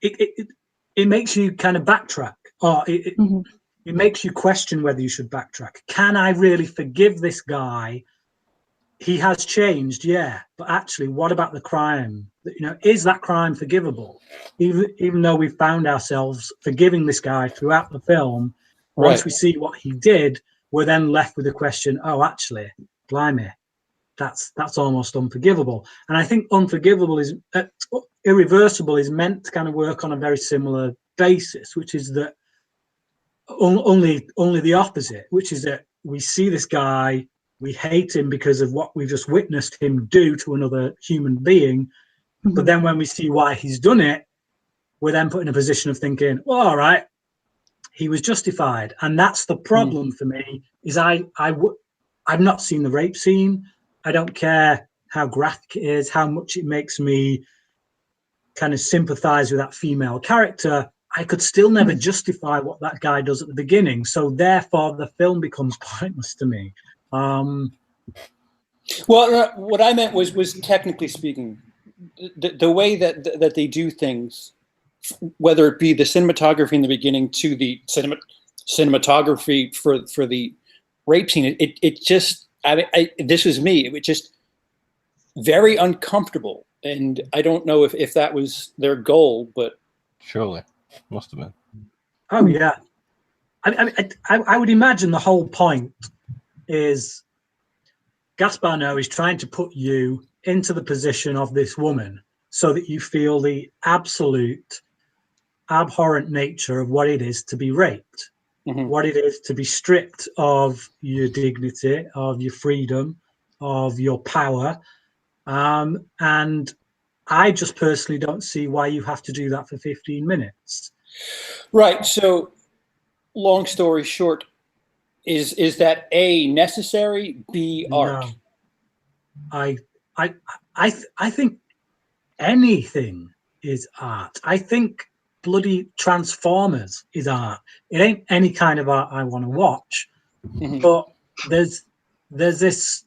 It makes you kind of backtrack, or it makes you question whether you should backtrack. Can I really forgive this guy? He has changed, yeah, but actually, what about the crime? Is that crime forgivable? Even though we found ourselves forgiving this guy throughout the film, once we see what he did, we're then left with the question: oh, actually, blimey, that's almost unforgivable. And I think unforgivable is Irreversible is meant to kind of work on a very similar basis, which is that only the opposite, which is that we see this guy, we hate him because of what we've just witnessed him do to another human being, but then when we see why he's done it, we're then put in a position of thinking, well, all right, he was justified. And that's the problem for me, is I've not seen the rape scene. I don't care how graphic it is, how much it makes me kind of sympathize with that female character. I could still never justify what that guy does at the beginning. So therefore, the film becomes pointless to me. Well, what I meant was technically speaking, the way that they do things, whether it be the cinematography in the beginning to the cinematography for the rape scene, it just, this was me. It was just very uncomfortable, and I don't know if that was their goal, but surely must have been. Oh yeah, I would imagine the whole point is Gaspar Noé is trying to put you into the position of this woman so that you feel the absolute abhorrent nature of what it is to be raped, what it is to be stripped of your dignity, of your freedom, of your power. And I just personally don't see why you have to do that for 15 minutes. Right. So long story short, is that A, necessary, B, art? No. I think anything is art. I think bloody Transformers is art. It ain't any kind of art I want to watch, but there's this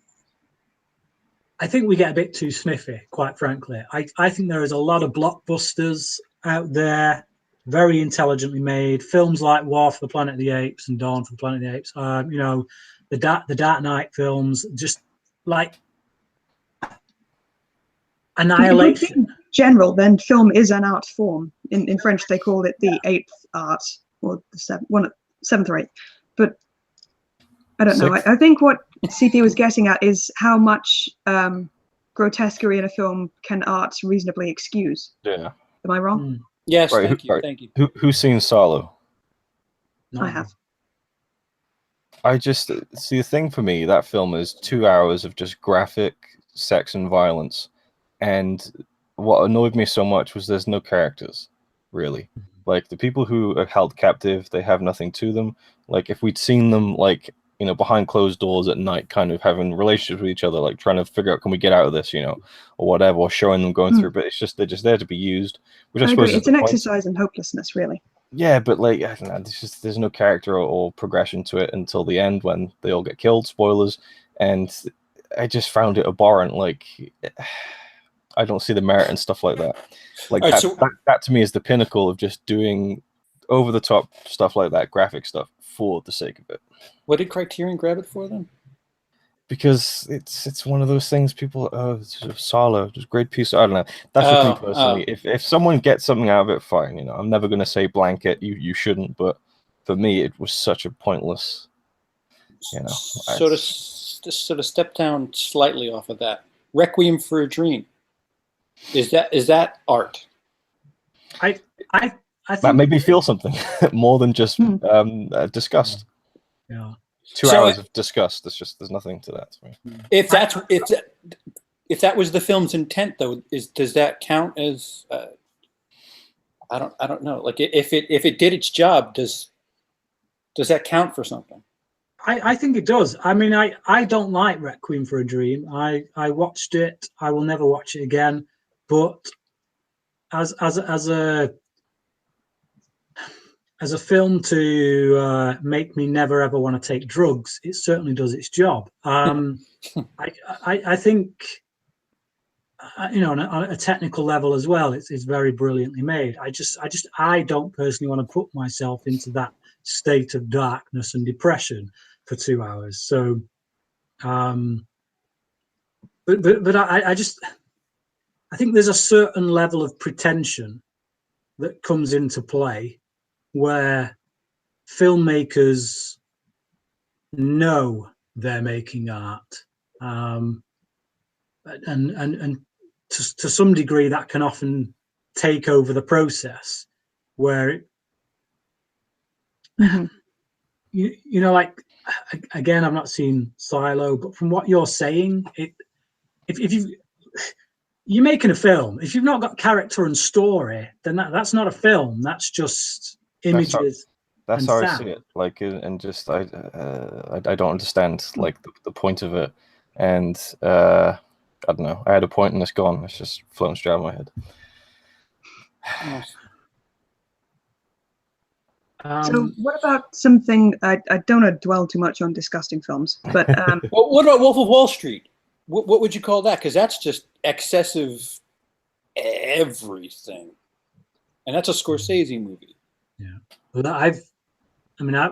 I think we get a bit too sniffy, quite frankly. I think there is a lot of blockbusters out there, very intelligently made films like War for the Planet of the Apes and Dawn for the Planet of the Apes. You know, the Dark Knight films, just like Annihilation. In general, then film is an art form. In French, they call it the eighth art, or the seventh or eighth. But I don't know. I think what CP was getting at is how much grotesquerie in a film can art reasonably excuse. Yeah. Am I wrong? Yes, Right, thank you. Who's seen Solo? No. I have. I just see the thing for me, that film is 2 hours of just graphic sex and violence. And what annoyed me so much was there's no characters, really. Like, the people who are held captive, they have nothing to them. Like, if we'd seen them, like, you know, behind closed doors at night, kind of having relationships with each other, like trying to figure out, can we get out of this, you know, or whatever, or showing them going through, but it's just, they're just there to be used, which I suppose agree. is It's an the point. exercise in hopelessness, really. Yeah, but like, I don't know, there's no character or progression to it until the end when they all get killed, spoilers, and I just found it abhorrent. Like, I don't see the merit and stuff like that. Like, Right, that to me is the pinnacle of just doing over the top stuff like that, graphic stuff, for the sake of it. What did Criterion grab it for then? Because it's one of those things people, it's Solo, just great piece. I don't know. That's just me personally. If someone gets something out of it, fine. You know, I'm never gonna say blanket you shouldn't. But for me, it was such a pointless. You know. So to sort of step down slightly off of that, Requiem for a Dream. Is that art? I think that made me feel something more than just disgust. Yeah. 2 hours of disgust. There's nothing to that to me. If that was the film's intent, though, does that count as? I don't know. Like, if it did its job, does that count for something? I think it does. I mean, I don't like Requiem for a Dream. I watched it. I will never watch it again. But as a film to make me never ever want to take drugs, it certainly does its job. I think, you know, on a technical level as well, it's very brilliantly made. I don't personally want to put myself into that state of darkness and depression for 2 hours. So, but I think there's a certain level of pretension that comes into play where filmmakers know they're making art, and to some degree that can often take over the process, where you know, like, again, I've not seen Silo, but from what you're saying, if you're making a film, if you've not got character and story, then that's not a film. That's just images. That's and how sound. I see it. Like, and just I don't understand like the point of it, and I don't know. I had a point and it's gone. It's just flown straight out of my head. Yes. So what about something, I don't want to dwell too much on disgusting films, but what about Wolf of Wall Street? What would you call that? Because that's just excessive everything, and that's a Scorsese movie. Yeah, well,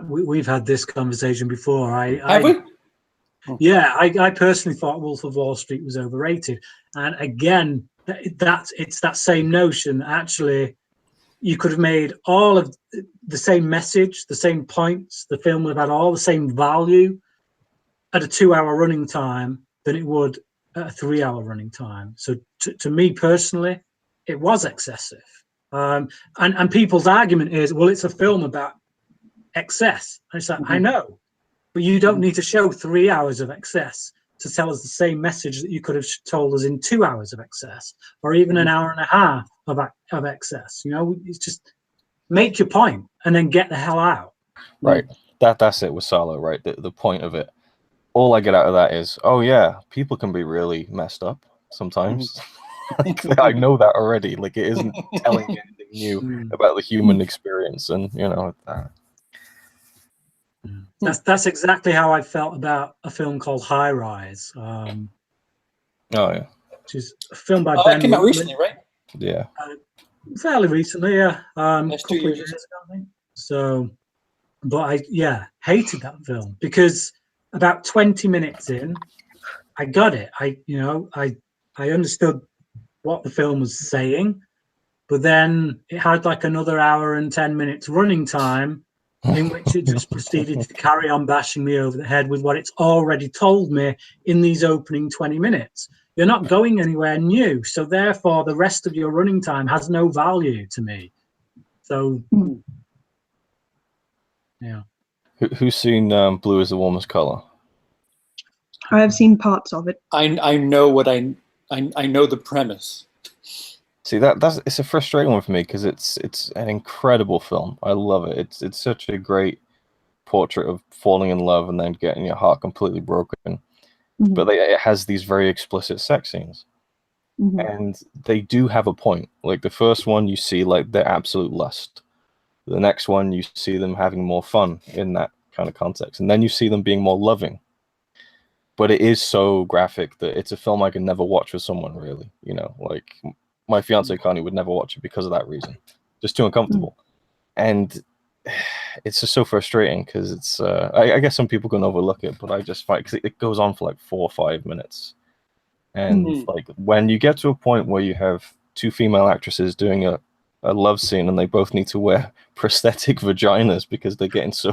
we've had this conversation before. Have we? Yeah, I personally thought Wolf of Wall Street was overrated, and again, it's that same notion that actually you could have made all of the same message, the same points. The film would have had all the same value at a 2 hour running time than it would at a 3 hour running time. So to me personally, it was excessive. And people's argument is, well, it's a film about excess. And it's like, I know, but you don't need to show 3 hours of excess to tell us the same message that you could have told us in 2 hours of excess, or even an hour and a half of excess. You know, it's just make your point and then get the hell out. Right. That's it with Solo, right? The point of it. All I get out of that is, oh yeah, people can be really messed up sometimes. Like, I know that already. Like, it isn't telling me anything new about the human experience, and you know. That's exactly how I felt about a film called High Rise. Oh yeah. which is a film by Oh, Ben that came out Wheatley. recently, right? Yeah. Fairly recently, yeah. Last 2 Couple of years. years ago, I think. So, but I hated that film because about 20 minutes in, I got it. I understood what the film was saying, but then it had like another hour and 10 minutes running time in which it just proceeded to carry on bashing me over the head with what it's already told me in these opening 20 minutes. You're not going anywhere new, so therefore the rest of your running time has no value to me. So, yeah. Who's seen Blue is the Warmest Color? I have seen parts of it. I know what I know the premise. See, that's it's a frustrating one for me because it's an incredible film. I love it. It's such a great portrait of falling in love and then getting your heart completely broken. But it has these very explicit sex scenes, and they do have a point. Like the first one, you see like their absolute lust. The next one, you see them having more fun in that kind of context, and then you see them being more loving. But it is so graphic that it's a film I can never watch with someone, really. You know, like my fiance Connie would never watch it because of that reason. Just too uncomfortable. And it's just so frustrating because it's, I guess some people can overlook it, but I just find, because it goes on for like 4 or 5 minutes. And like when you get to a point where you have 2 female actresses doing a love scene and they both need to wear prosthetic vaginas because they're getting so,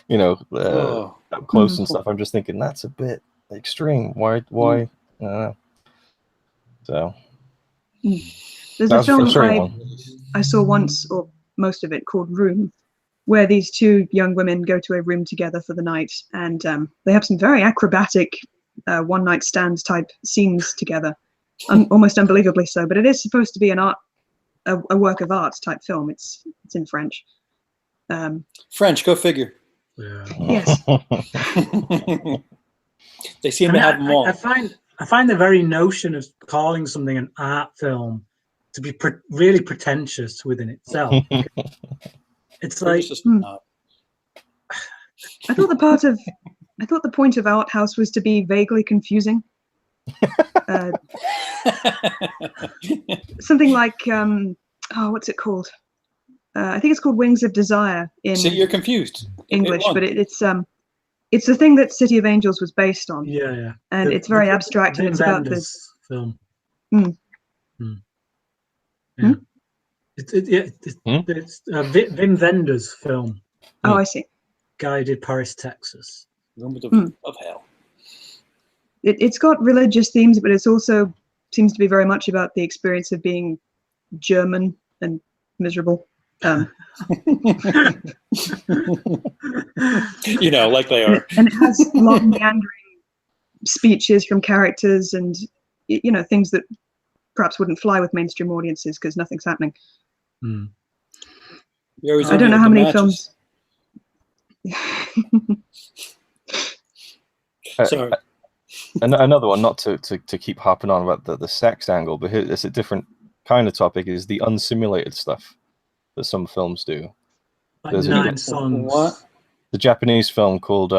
you know, up close and stuff. I'm just thinking that's a bit extreme. Why? So there's a film I saw once, or most of it, called Room, where these 2 young women go to a room together for the night, and they have some very acrobatic one-night stand type scenes together, almost unbelievably so. But it is supposed to be a work of art type film. It's in French. French, go figure. Yeah. Yes. They seem to have them all. I find the very notion of calling something an art film to be really pretentious within itself. It's like I thought the point of art house was to be vaguely confusing. Something like what's it called? I think it's called Wings of Desire in See, you're confused. English, but it's the thing that City of Angels was based on. Yeah. And it's very abstract, and it's about this film. Yeah. It's Wim Wenders' film. Oh, I see. Guy did Paris, Texas. Room of Hell. It's got religious themes, but it's also seems to be very much about the experience of being German and miserable. You know, like they are. And it has long meandering speeches from characters and, you know, things that perhaps wouldn't fly with mainstream audiences because nothing's happening. I don't know how many films. Sorry. Another one, not to keep harping on about the sex angle, but it's a different kind of topic, is the unsimulated stuff that some films do. Like There's 9 songs. The Japanese film called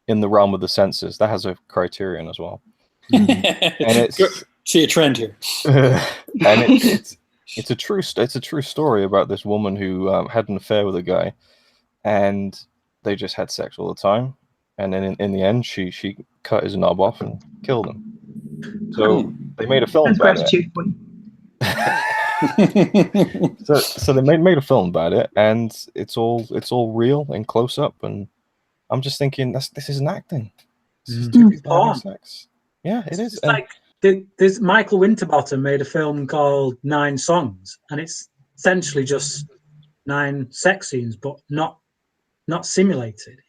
In the Realm of the Senses, that has a criterion as well. And it's see a trend here. And it's a true story about this woman who had an affair with a guy, and they just had sex all the time, and then in the end she cut his knob off and killed him. So they made a film about it. so they made a film about it, and it's all real and close up, and I'm just thinking this isn't acting. This is two people having sex. Yeah, it is. It's like there's Michael Winterbottom made a film called 9 Songs, and it's essentially just 9 sex scenes, but not simulated.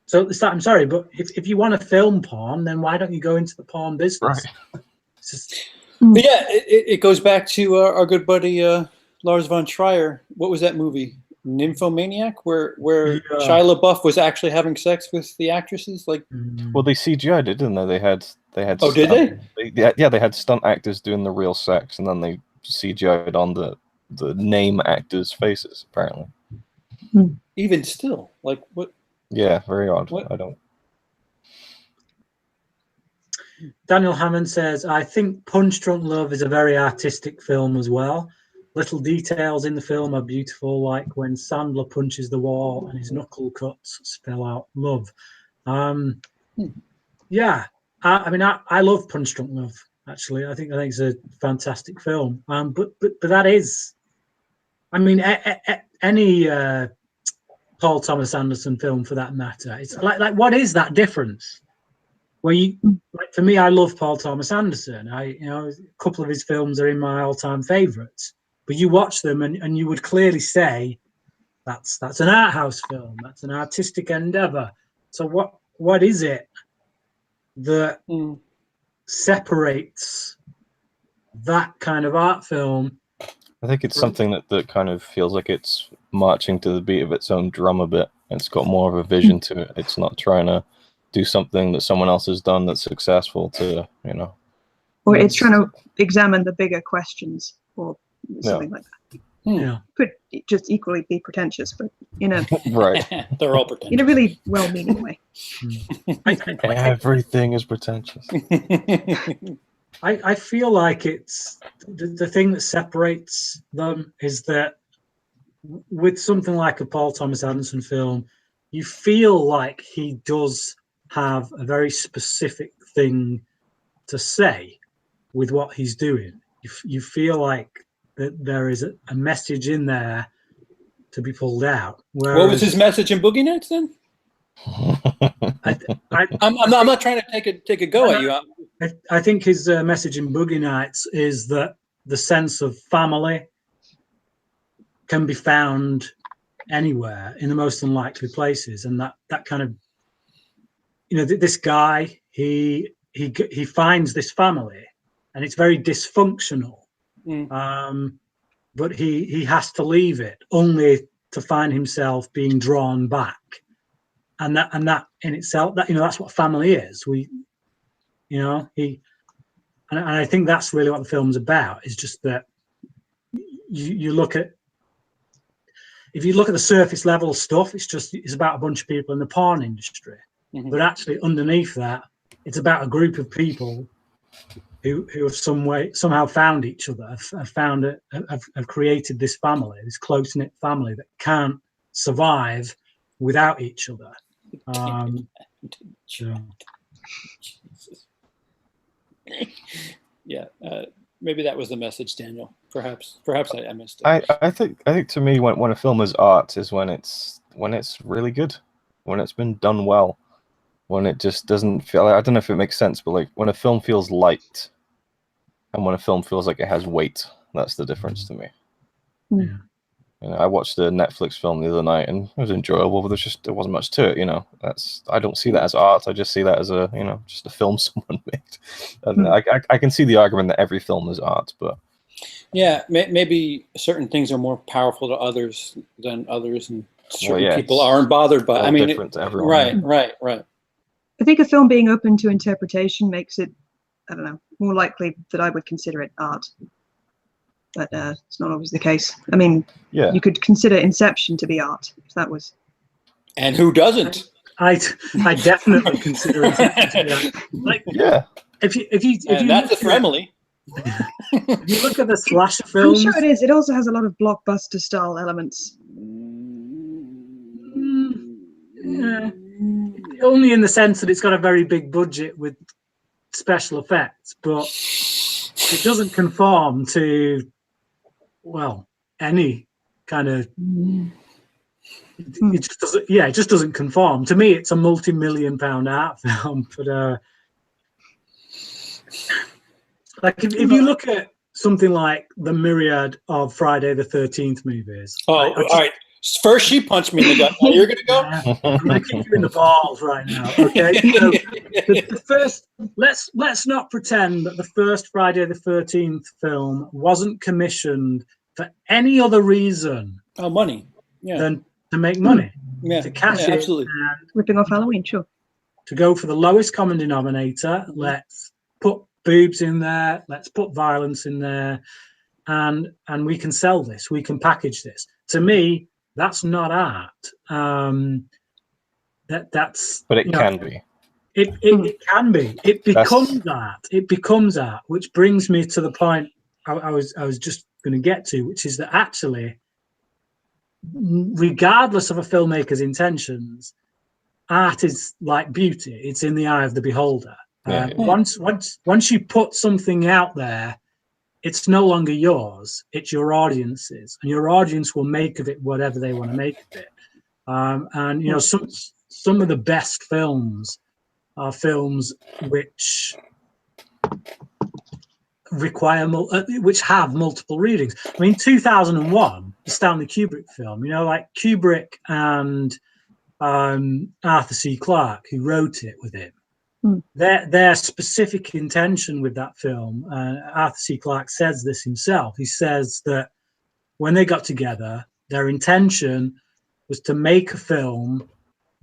So at the start, I'm sorry, but if you want to film porn, then why don't you go into the porn business? Right. It's just, but yeah, it goes back to our good buddy Lars von Trier. What was that movie? Nymphomaniac, where Shia LaBeouf was actually having sex with the actresses. Like, well, they CGI'd it, didn't they? They had. Oh, did they? They had stunt actors doing the real sex, and then they CGI'd on the name actors' faces. Apparently. Even still, like what? Yeah, very odd. What? I don't. Daniel Hammond says, I think Punch Drunk Love is a very artistic film as well. Little details in the film are beautiful, like when Sandler punches the wall and his knuckle cuts spell out love. Yeah, I mean, I love Punch Drunk Love. Actually, I think it's a fantastic film. But that is, I mean, any Paul Thomas Anderson film for that matter. It's like what is that difference? Where like for me, I love Paul Thomas Anderson. A couple of his films are in my all-time favorites. But you watch them and you would clearly say that's an art house film. That's an artistic endeavor. So what is it that separates that kind of art film? I think it's something that kind of feels like it's marching to the beat of its own drum a bit. It's got more of a vision to it. It's not trying to do something that someone else has done that's successful to, Or it's trying to examine the bigger questions or something like that. Yeah. Could just equally be pretentious, but in a right. They're all pretentious. in a really well-meaning way. Everything is pretentious. I feel like it's the thing that separates them is that with something like a Paul Thomas Anderson film, you feel like he does have a very specific thing to say with what he's doing. You feel like that there is a message in there to be pulled out. Whereas, what was his message in Boogie Nights then? I'm not trying to take a go at you. I think his message in Boogie Nights is that the sense of family can be found anywhere in the most unlikely places, and that kind of, this guy he finds this family, and it's very dysfunctional. But he has to leave it only to find himself being drawn back, and that in itself, that's what family is. And I think that's really what the film's about. Is just that you look at, if you look at the surface level stuff, it's about a bunch of people in the porn industry, but actually underneath that, it's about a group of people who have somehow found each other, have created this family, this close-knit family that can't survive without each other. Yeah, maybe that was the message, Daniel. Perhaps I missed it. I think to me, when a film is art is when it's really good, when it's been done well, when it just doesn't feel. I don't know if it makes sense, but like when a film feels light, and when a film feels like it has weight, that's the difference to me. Yeah. I watched a Netflix film the other night, and it was enjoyable, but there wasn't much to it. I don't see that as art. I just see that as just a film someone made. And I can see the argument that every film is art, but yeah, maybe certain things are more powerful to others than others, and certain people aren't bothered by. I mean, different to everyone. Right. I think a film being open to interpretation makes it, I don't know, more likely that I would consider it art. But it's not always the case. I mean, you could consider Inception to be art if that was. And who doesn't? I definitely consider Inception to be art. Like, yeah. If you that's it for Emily. If you look at the slasher films, I'm sure it is. It also has a lot of blockbuster style elements. Yeah. Only in the sense that it's got a very big budget with special effects, but it doesn't conform to, any kind of. It just doesn't. Yeah, it just doesn't conform. To me, it's a multi-million-pound art film. But like if you look at something like the myriad of Friday the 13th movies. All right. First, she punched me in the gut. Now you're going to go? I'm going to kick you in the balls right now. Okay. So the first, let's not pretend that the first Friday the 13th film wasn't commissioned for any other reason. Oh, money. Yeah. Than to make money. Yeah. To cash it. Absolutely. And ripping off Halloween, sure. To go for the lowest common denominator. Let's put boobs in there. Let's put violence in there, and we can sell this. We can package this. To me, that's not art. That's. But it can be. It can be. It becomes that. It becomes that, which brings me to the point I was just going to get to, which is that actually, regardless of a filmmaker's intentions, art is like beauty. It's in the eye of the beholder. Once you put something out there, it's no longer yours. It's your audience's, and your audience will make of it whatever they want to make of it. And you know, some of the best films are films which require which have multiple readings. I mean, 2001, the Stanley Kubrick film. You know, like Kubrick and Arthur C. Clarke, who wrote it with him. Their specific intention with that film, Arthur C. Clarke says this himself. He says that when they got together, their intention was to make a film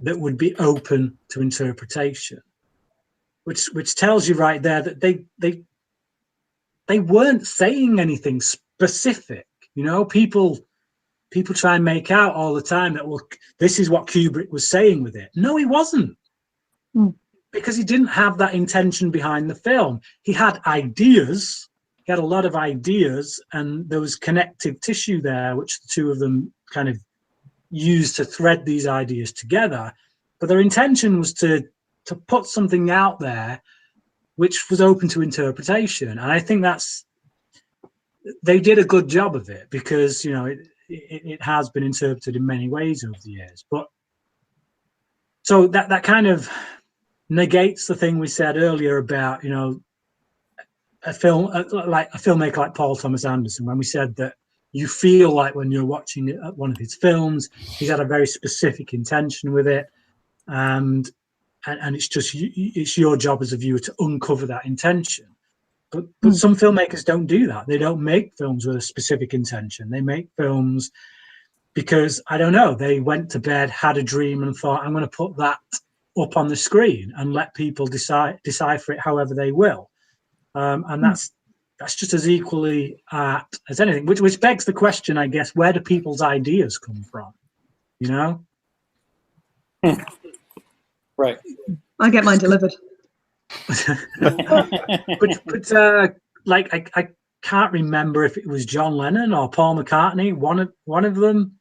that would be open to interpretation, which tells you right there that they weren't saying anything specific. You know, people try and make out all the time that, well, this is what Kubrick was saying with it. No, he wasn't. Because he didn't have that intention behind the film. He had ideas. He had a lot of ideas, and there was connective tissue there, which the two of them kind of used to thread these ideas together. But their intention was to put something out there which was open to interpretation. And I think they did a good job of it, because, you know, it has been interpreted in many ways over the years. But so that kind of negates the thing we said earlier about, you know, a filmmaker like Paul Thomas Anderson, when we said that you feel like when you're watching one of his films, he's had a very specific intention with it, and it's just it's your job as a viewer to uncover that intention. But some filmmakers don't do that. They don't make films with a specific intention. They make films because, I don't know, they went to bed, had a dream, and thought, I'm going to put that up on the screen and let people decipher it however they will. And that's just as equally art as anything, which begs the question, I guess, where do people's ideas come from? You know? Right. I get mine delivered. but I can't remember if it was John Lennon or Paul McCartney. One of them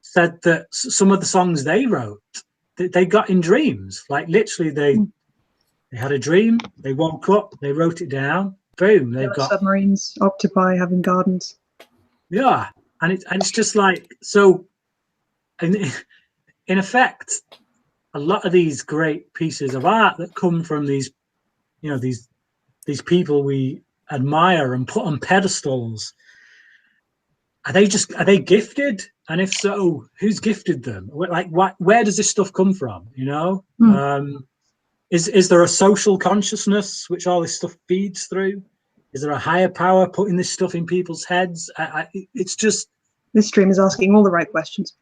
said that some of the songs they wrote, they got in dreams. Like, literally, they had a dream, they woke up, they wrote it down, boom, they've got submarines, octopi having gardens. Yeah, and it's just like, so in effect, a lot of these great pieces of art that come from these, you know, these people we admire and put on pedestals, are they gifted? And if so, who's gifted them? Like, where does this stuff come from? You know, is there a social consciousness which all this stuff feeds through? Is there a higher power putting this stuff in people's heads? It's just, this stream is asking all the right questions.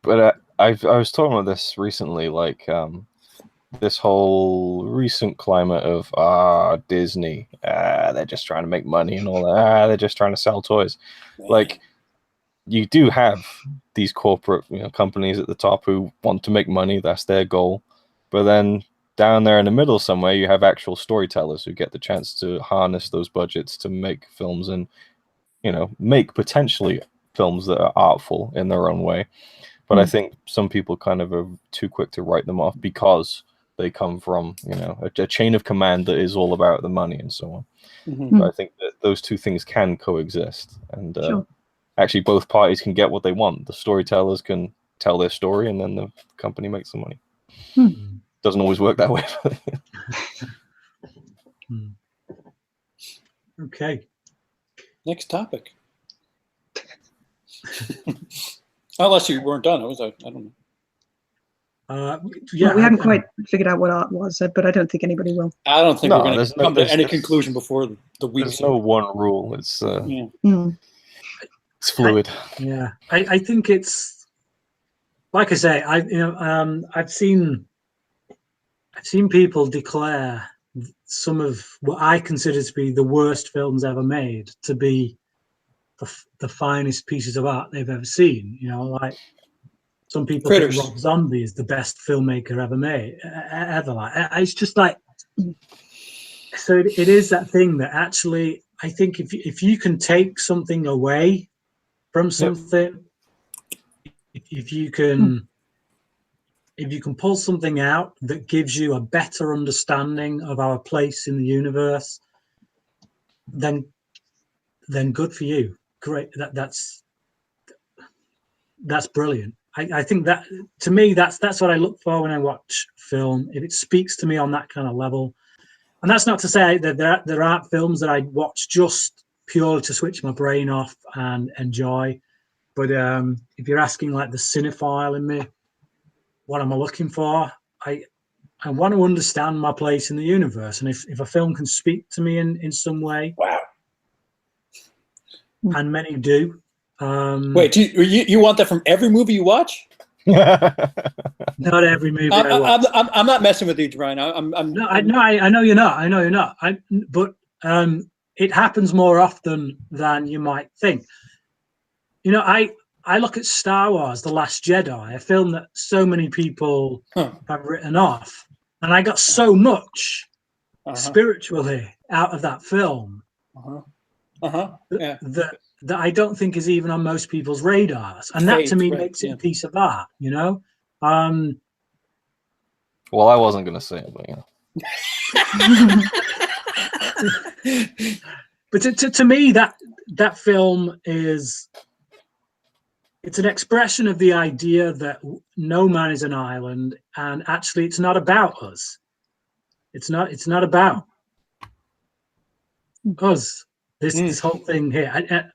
But I was talking about this recently, like this whole recent climate of Disney, they're just trying to make money and all that. They're just trying to sell toys. Like, you do have these corporate, you know, companies at the top who want to make money. That's their goal. But then down there in the middle somewhere, you have actual storytellers who get the chance to harness those budgets to make films and, you know, make potentially films that are artful in their own way. But I think some people kind of are too quick to write them off because they come from, you know, a chain of command that is all about the money and so on. But I think that those two things can coexist, and actually both parties can get what they want. The storytellers can tell their story, and then the company makes the money. Doesn't always work that way. Okay. Next topic. Unless you weren't done, I don't know. Yeah, we haven't quite figured out what art was, but I don't think anybody will. I don't think we're going to come to any conclusion before the week. There's no one rule. It's it's fluid. I think it's, like I say, I've seen people declare some of what I consider to be the worst films ever made to be the finest pieces of art they've ever seen. You know, like some people Critters. think Rob Zombie is the best filmmaker ever made, ever. Like, it's just like, so it is that thing that actually, I think if you can take something away from something, if you can pull something out that gives you a better understanding of our place in the universe, then good for you. Great. That's brilliant. I think that, to me, that's what I look for when I watch film. If it speaks to me on that kind of level, and that's not to say that there aren't films that I watch just purely to switch my brain off and enjoy. But if you're asking like the cinephile in me, what am I looking for? I want to understand my place in the universe, and if a film can speak to me in some way, wow, and many do. Wait, you want that from every movie you watch? Not every movie I watch. I'm not messing with you, Brian. I know you're not. I know you're not. But it happens more often than you might think. You know, I look at Star Wars: The Last Jedi, a film that so many people have written off, and I got so much spiritually out of that film that I don't think is even on most people's radars, and that to me makes it a piece of art. You know. Well, I wasn't going to say it, but but to me, that film is, it's an expression of the idea that no man is an island, and actually, it's not about us. It's not about us. This whole thing here.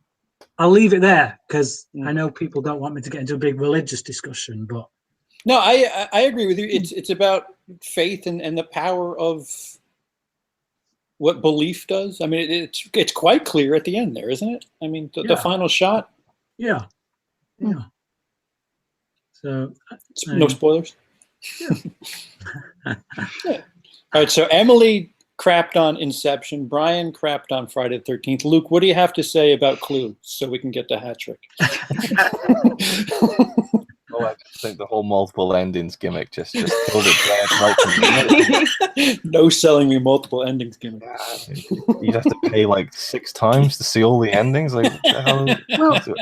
I'll leave it there because I know people don't want me to get into a big religious discussion, but. No, I agree with you. It's about faith and the power of what belief does. I mean, it's quite clear at the end there, isn't it? I mean, the final shot. Yeah. So no spoilers. Yeah. Yeah. All right. So Emily crapped on Inception. Brian crapped on Friday the 13th. Luke, what do you have to say about Clue so we can get the hat trick? Oh, I just think the whole multiple endings gimmick just killed it right from the beginning. No selling me multiple endings gimmick. You'd have to pay like 6 times to see all the endings. Like, well,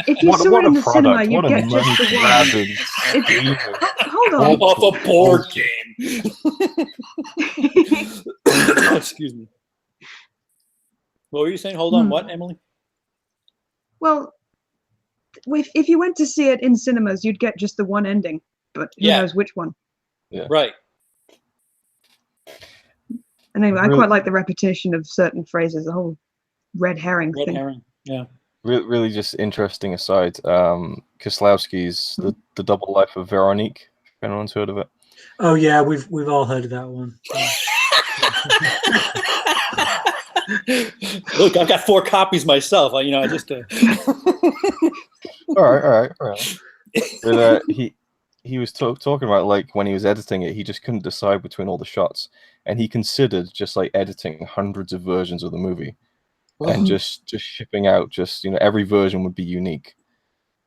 if you saw it in the cinema, you'd get just the one. Hold on. Off a board game. Excuse me. What were you saying? Hold on. What, Emily? Well, if you went to see it in cinemas, you'd get just the one ending, but who knows which one. Yeah. Right. And anyway, I quite like the repetition of certain phrases, the whole red herring thing. Red herring, yeah. Really just interesting aside, Kieslowski's the Double Life of Veronique, if anyone's heard of it. Oh yeah, we've all heard of that one. Look, I've got 4 copies myself. I just. All right. But he was talking about, like, when he was editing it, he just couldn't decide between all the shots, and he considered just like editing hundreds of versions of the movie, and just shipping out every version would be unique,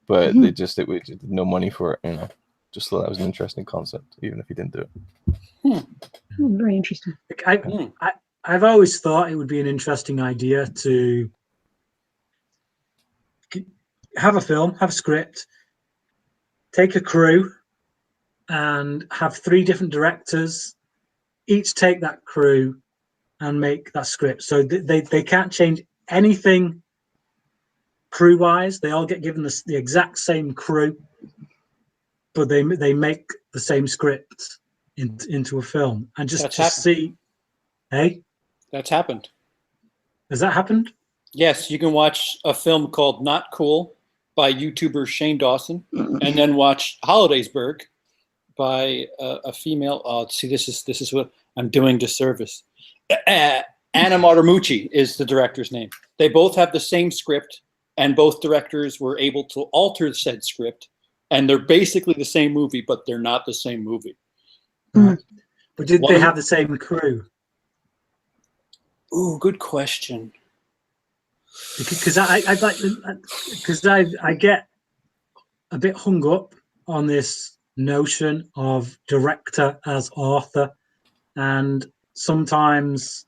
but it was no money for it. Just thought that was an interesting concept, even if he didn't do it. Very interesting. I've always thought it would be an interesting idea to have a film, have a script, take a crew, and have 3 different directors each take that crew and make that script. So they can't change anything crew-wise. They all get given the exact same crew, but they make the same script into a film. And just to see, hey? That's happened. Has that happened? Yes, you can watch a film called Not Cool by YouTuber Shane Dawson, and then watch Holidaysburg by a female. See, this is what I'm doing disservice. Anna Martimucci is the director's name. They both have the same script, and both directors were able to alter said script, and they're basically the same movie, but they're not the same movie. But did they have the same crew? Ooh, good question. because I get a bit hung up on this notion of director as author, and sometimes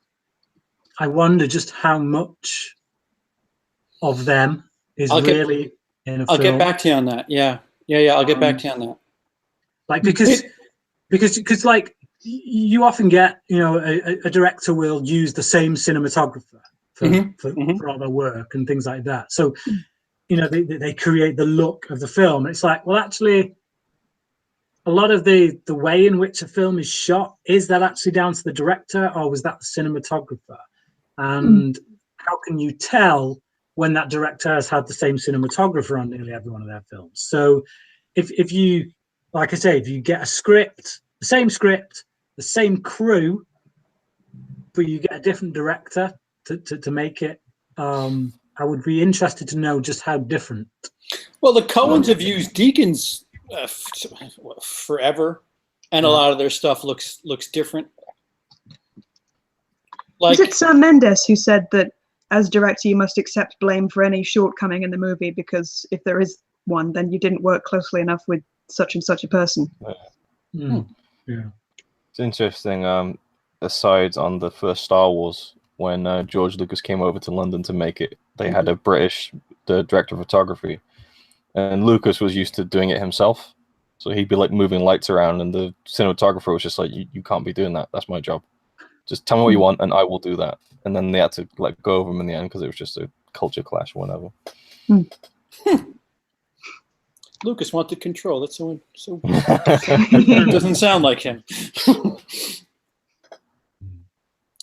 I wonder just how much of them is really in a film. I'll get back to you on that. Yeah. I'll get back to you on that. Like because like you often get, you know, a director will use the same cinematographer for all their work and things like that. So, you know, they create the look of the film. It's like, well, actually, a lot of the way in which a film is shot, is that actually down to the director, or was that the cinematographer? And how can you tell when that director has had the same cinematographer on nearly every one of their films? So if you, like I say, if you get a script, the same crew, but you get a different director to make it, I would be interested to know just how different. Well, the Coens have used Deakins forever, and a lot of their stuff looks different. Like, is it Sam Mendes who said that as director you must accept blame for any shortcoming in the movie, because if there is one, then you didn't work closely enough with such and such a person? Yeah. It's interesting. Aside on the first Star Wars, when George Lucas came over to London to make it, they had a British director of photography, and Lucas was used to doing it himself, so he'd be like moving lights around, and the cinematographer was just like, you can't be doing that, that's my job, just tell me what you want and I will do that. And then they had to like go over him in the end because it was just a culture clash or whatever. Lucas wanted control. That's so it doesn't sound like him.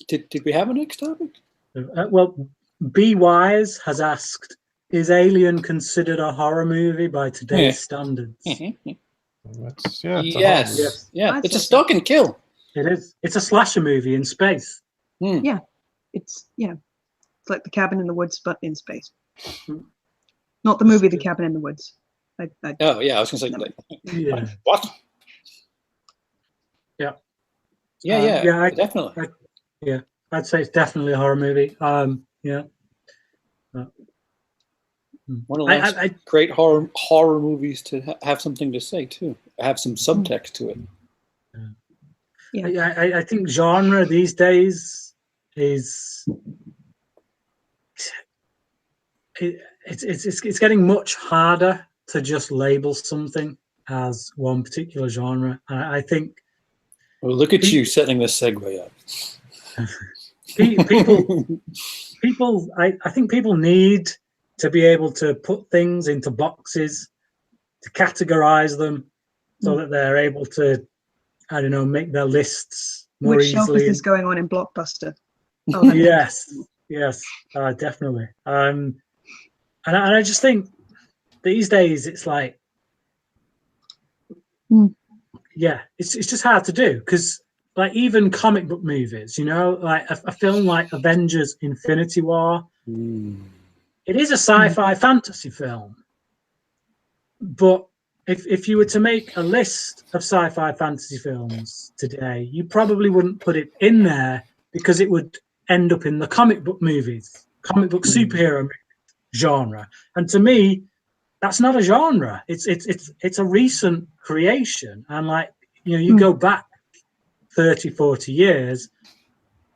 Did we have a next topic? Well, B Wise has asked, is Alien considered a horror movie by today's standards? Yes. Yeah. It's a stalk and kill. It is. It's a slasher movie in space. Yeah, it's like The Cabin in the Woods, but in space. Not the movie The Cabin in the Woods. I was gonna say what? Yeah, definitely. I'd say it's definitely a horror movie. One of the last great horror movies to have something to say too, have some subtext to it. I think genre these days is it's getting much harder to just label something as one particular genre. I think. Well, look at you setting this segue up. I think people need to be able to put things into boxes, to categorize them, so that they're able to, I don't know, make their lists more Which easily. shelf is this going on in Blockbuster? Oh, yes, definitely. And I just think these days it's like, it's just hard to do, because like even comic book movies, you know, like a film like Avengers Infinity War, it is a sci-fi fantasy film, but if you were to make a list of sci-fi fantasy films today, you probably wouldn't put it in there, because it would end up in the comic book superhero movie genre. And to me, that's not a genre. It's a recent creation. And like, you know, you go back 30, 40 years,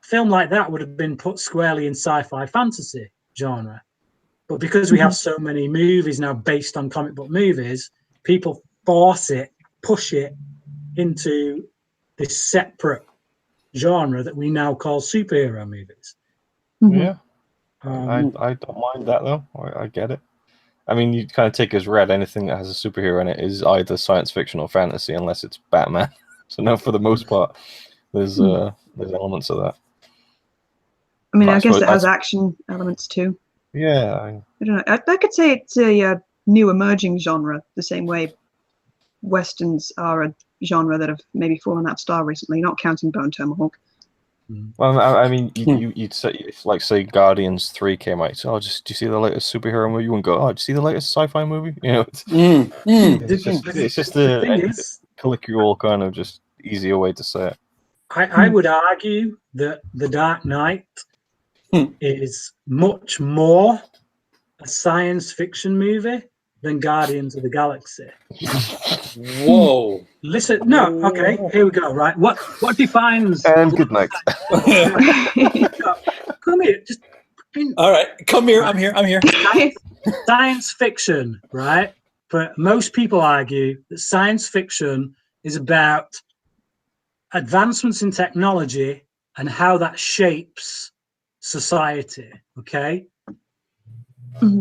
a film like that would have been put squarely in sci-fi fantasy genre. But because we have so many movies now based on comic book movies, people push it into this separate genre that we now call superhero movies. I don't mind that though. I get it. I mean, you kind of take as read anything that has a superhero in it is either science fiction or fantasy, unless it's Batman. So no, for the most part, there's elements of that. I mean, I guess it has action elements too. Yeah. I don't know. I could say it's a new emerging genre, the same way Westerns are a genre that have maybe fallen out of style recently, not counting Bone Tomahawk. Well, I mean, you'd say, if, like, say, Guardians 3 came out, so, do you see the latest superhero movie? You wouldn't go, do you see the latest sci-fi movie? You know, it's just a colloquial kind of just easier way to say it. I would argue that The Dark Knight is much more a science fiction movie than Guardians of the Galaxy. Whoa. Listen, no, okay, here we go, right? What defines... And good night. Come here, just... All right, come here, I'm here. Science fiction, right? But most people argue that science fiction is about advancements in technology and how that shapes society, okay?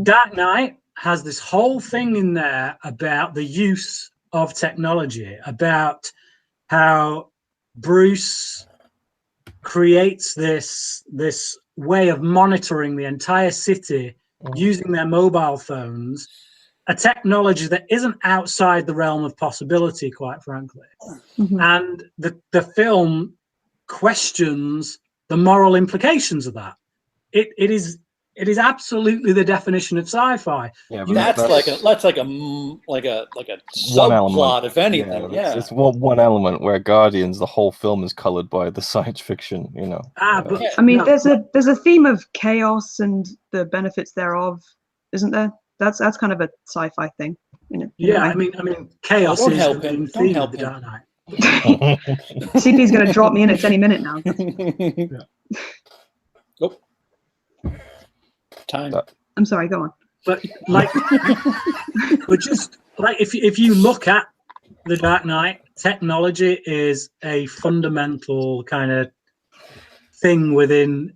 Dark Knight has this whole thing in there about the use of technology, about how Bruce creates this way of monitoring the entire city using their mobile phones, a technology that isn't outside the realm of possibility, quite frankly. And the film questions the moral implications of that. It is absolutely the definition of sci-fi. Yeah, that's like a subplot, if anything. Yeah, it's one element where Guardians, the whole film is colored by the science fiction. You know. But, I mean, there's a theme of chaos and the benefits thereof, isn't there? That's kind of a sci-fi thing. Yeah, I mean, chaos is the main theme of the Dark Knight. CP's going to drop me in at any minute now. Oh. Time. I'm sorry, go on. But like, but just like if you look at the Dark Knight, technology is a fundamental kind of thing within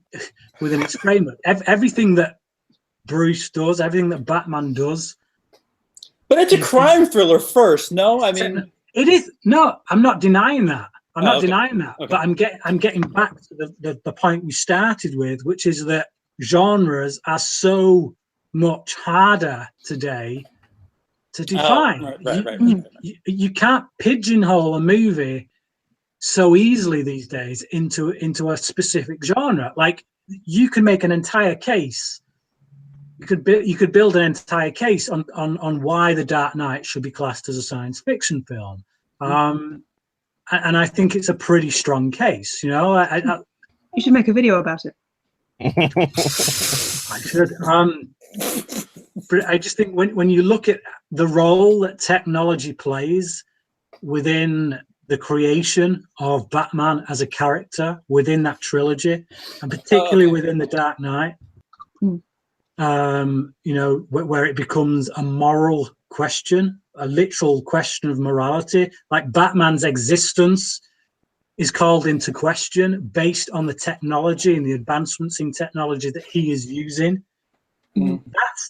its framework. Everything that Bruce does, everything that Batman does. But it's a crime thriller first, no? I mean, it is. No, I'm not denying that. I'm not denying that. Okay. But I'm getting back to the point we started with, which is that genres are so much harder today to define. You can't pigeonhole a movie so easily these days into a specific genre. Like, you can make an entire case. You could build an entire case on why The Dark Knight should be classed as a science fiction film. And I think it's a pretty strong case. You know, you should make a video about it. I should. But I just think when you look at the role that technology plays within the creation of Batman as a character within that trilogy, and particularly within The Dark Knight, you know, where it becomes a moral question, a literal question of morality, like Batman's existence is called into question based on the technology and the advancements in technology that he is using.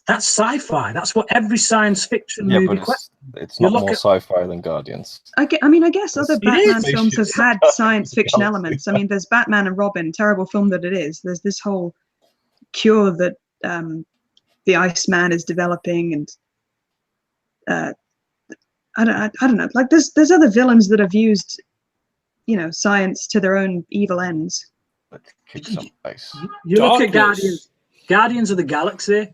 That's sci-fi. That's what every science fiction movie questions. It's not more sci-fi than Guardians. I guess other Batman films have had science fiction elements. I mean, there's Batman and Robin, terrible film that it is. There's this whole cure that the Iceman is developing, and I don't know. Like, there's other villains that have used, you know, science to their own evil ends. You look at Guardians of the Galaxy,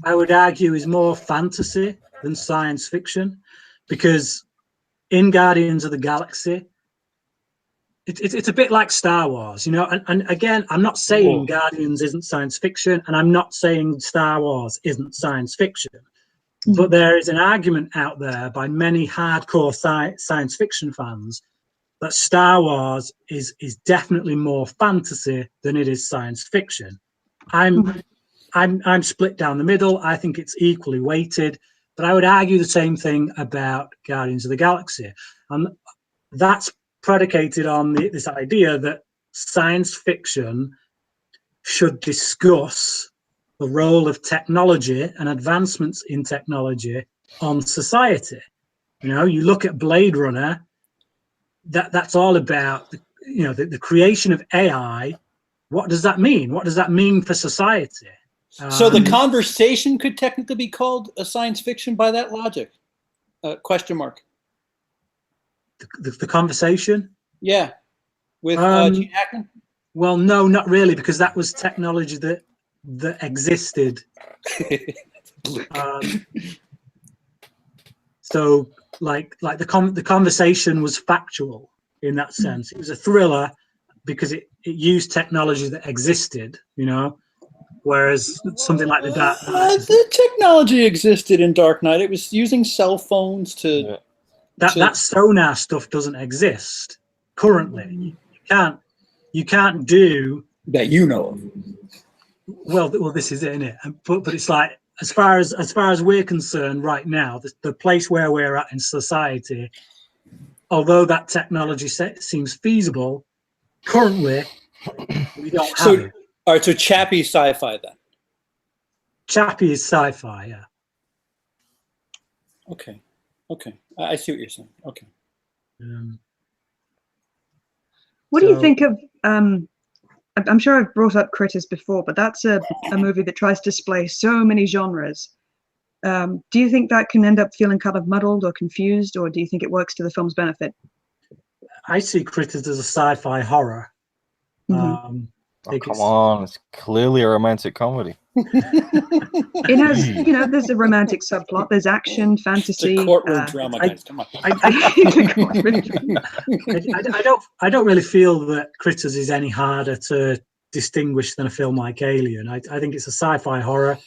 I would argue, is more fantasy than science fiction, because in Guardians of the Galaxy, it's a bit like Star Wars, you know. And again, I'm not saying Guardians isn't science fiction, and I'm not saying Star Wars isn't science fiction, but there is an argument out there by many hardcore science fiction fans that Star Wars is definitely more fantasy than it is science fiction. I'm split down the middle. I think it's equally weighted, but I would argue the same thing about Guardians of the Galaxy, and that's predicated on this idea that science fiction should discuss the role of technology and advancements in technology on society. You know, you look at Blade Runner. That's all about the creation of AI. What does that mean? What does that mean for society? So the conversation could technically be called a science fiction by that logic? Question mark. The conversation? Yeah. With Gene Hackman? Well, no, not really, because that was technology that existed. So like the conversation was factual in that sense. It was a thriller because it used technology that existed, you know. Whereas something like the Dark Knight, the technology existed in Dark Knight. It was using cell phones to that sonar stuff doesn't exist currently. You can't do that, you know of. Well, this is it, isn't it? But it's like, as far as we're concerned right now, the place where we're at in society, although that technology seems feasible, currently we don't have it. All right, so Chappie sci-fi then. Chappie is sci-fi, yeah. Okay, I see what you're saying. Okay. What do you think of? I'm sure I've brought up Critters before, but that's a movie that tries to display so many genres. Do you think that can end up feeling kind of muddled or confused, or do you think it works to the film's benefit? I see Critters as a sci-fi horror. Come on, it's clearly a romantic comedy. It has, there's a romantic subplot, there's action, fantasy. It's a courtroom drama, guys. Come on. I don't really feel that Critters is any harder to distinguish than a film like Alien. I think it's a sci-fi horror,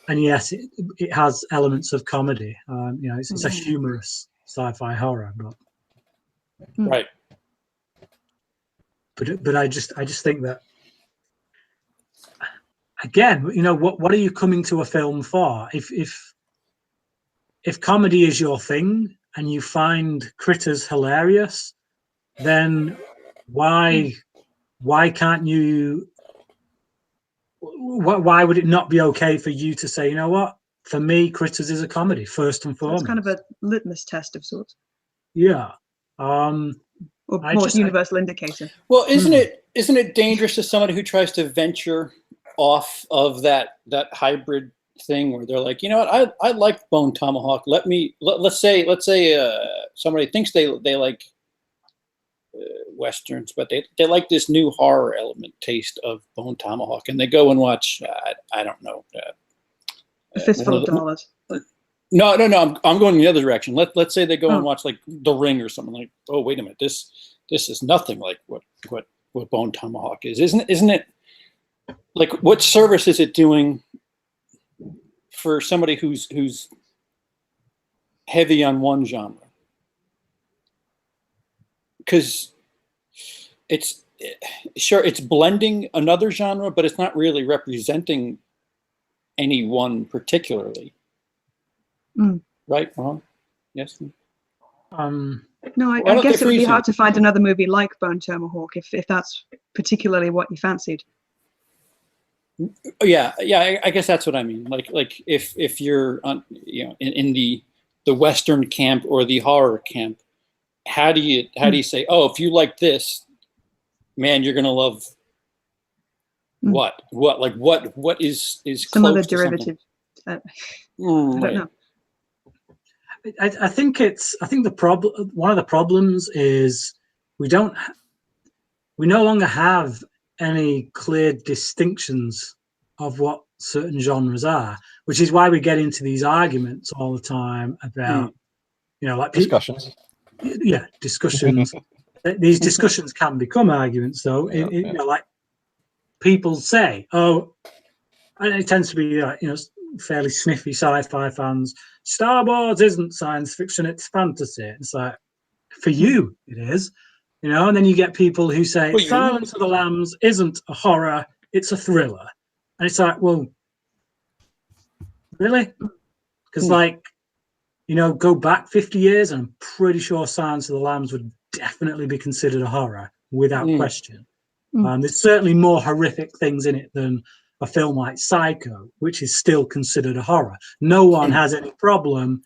and yes, it has elements of comedy. It's a humorous sci-fi horror, but right. But I just think that, again, what are you coming to a film for? If comedy is your thing and you find Critters hilarious, then why can't you? Why would it not be okay for you to say, you know what? For me, Critters is a comedy first and foremost. It's kind of a litmus test of sorts. Yeah. Or more universal indicator. Well, isn't it dangerous to somebody who tries to venture off of that hybrid thing where they're like, you know what, I like Bone Tomahawk. Let's say somebody thinks they like westerns, but they like this new horror element taste of Bone Tomahawk, and they go and watch I don't know, A Fistful of Dollars. No, I'm going in the other direction. Let's say they go and watch like The Ring or something. Like, oh, wait a minute, this is nothing like what Bone Tomahawk is. Isn't it? Like, what service is it doing for somebody who's heavy on one genre? Because it's blending another genre, but it's not really representing any one particularly. Right? Wrong? Yes? No, I guess it would be hard to find another movie like Bone Tomahawk if that's particularly what you fancied. Yeah, I guess that's what I mean. Like if you're on, in the Western camp or the horror camp, how do you say, oh, if you like this, man, you're gonna love what is some close other to derivative. I don't know. I think the problem. One of the problems is we no longer have any clear distinctions of what certain genres are, which is why we get into these arguments all the time about, like discussions. Discussions. These discussions can become arguments, though. Like people say, oh, and it tends to be fairly sniffy sci-fi fans. Star Wars isn't science fiction; it's fantasy. It's like, for you, it is. And then you get people who say Silence of the Lambs isn't a horror, it's a thriller. And it's like, well, really? Because go back 50 years and I'm pretty sure Silence of the Lambs would definitely be considered a horror without question. There's certainly more horrific things in it than a film like Psycho, which is still considered a horror. No one has any problem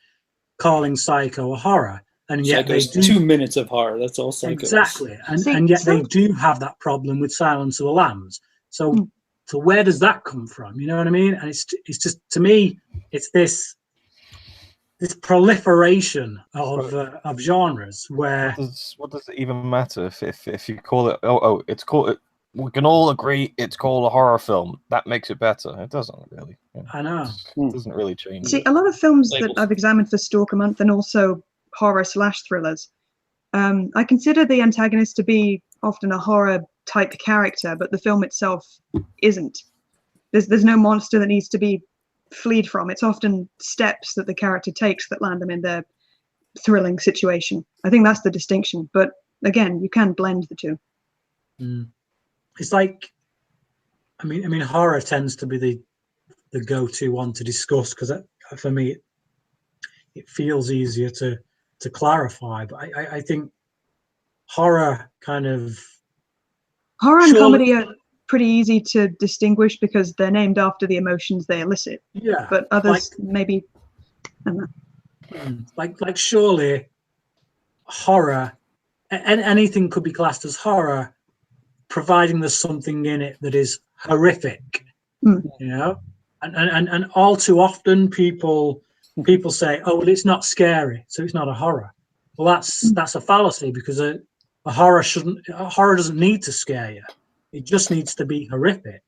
calling Psycho a horror. And yet Psycho's 2 minutes of horror. That's all Psycho. Exactly. And yet they do have that problem with Silence of the Lambs. So where does that come from? You know what I mean? And it's just, to me, it's this proliferation of genres where what does it even matter if you call it it's called it, we can all agree it's called a horror film. That makes it better. It doesn't really. I know. It doesn't really change. See, a lot of films that I've examined for Stalker Month and also horror/thrillers, I consider the antagonist to be often a horror type character, but the film itself isn't. There's no monster that needs to be fled from. It's often steps that the character takes that land them in their thrilling situation. I think that's the distinction. But again, you can blend the two. It's like, I mean, horror tends to be the go-to one to discuss, because for me, it feels easier to clarify. But I think horror and comedy are pretty easy to distinguish because they're named after the emotions they elicit. Yeah, but others maybe. I don't know. Like surely horror, and anything could be classed as horror, providing there's something in it that is horrific. You know, and all too often people say, oh, well, it's not scary, so it's not a horror. Well, that's a fallacy, because a horror doesn't need to scare you. It just needs to be horrific.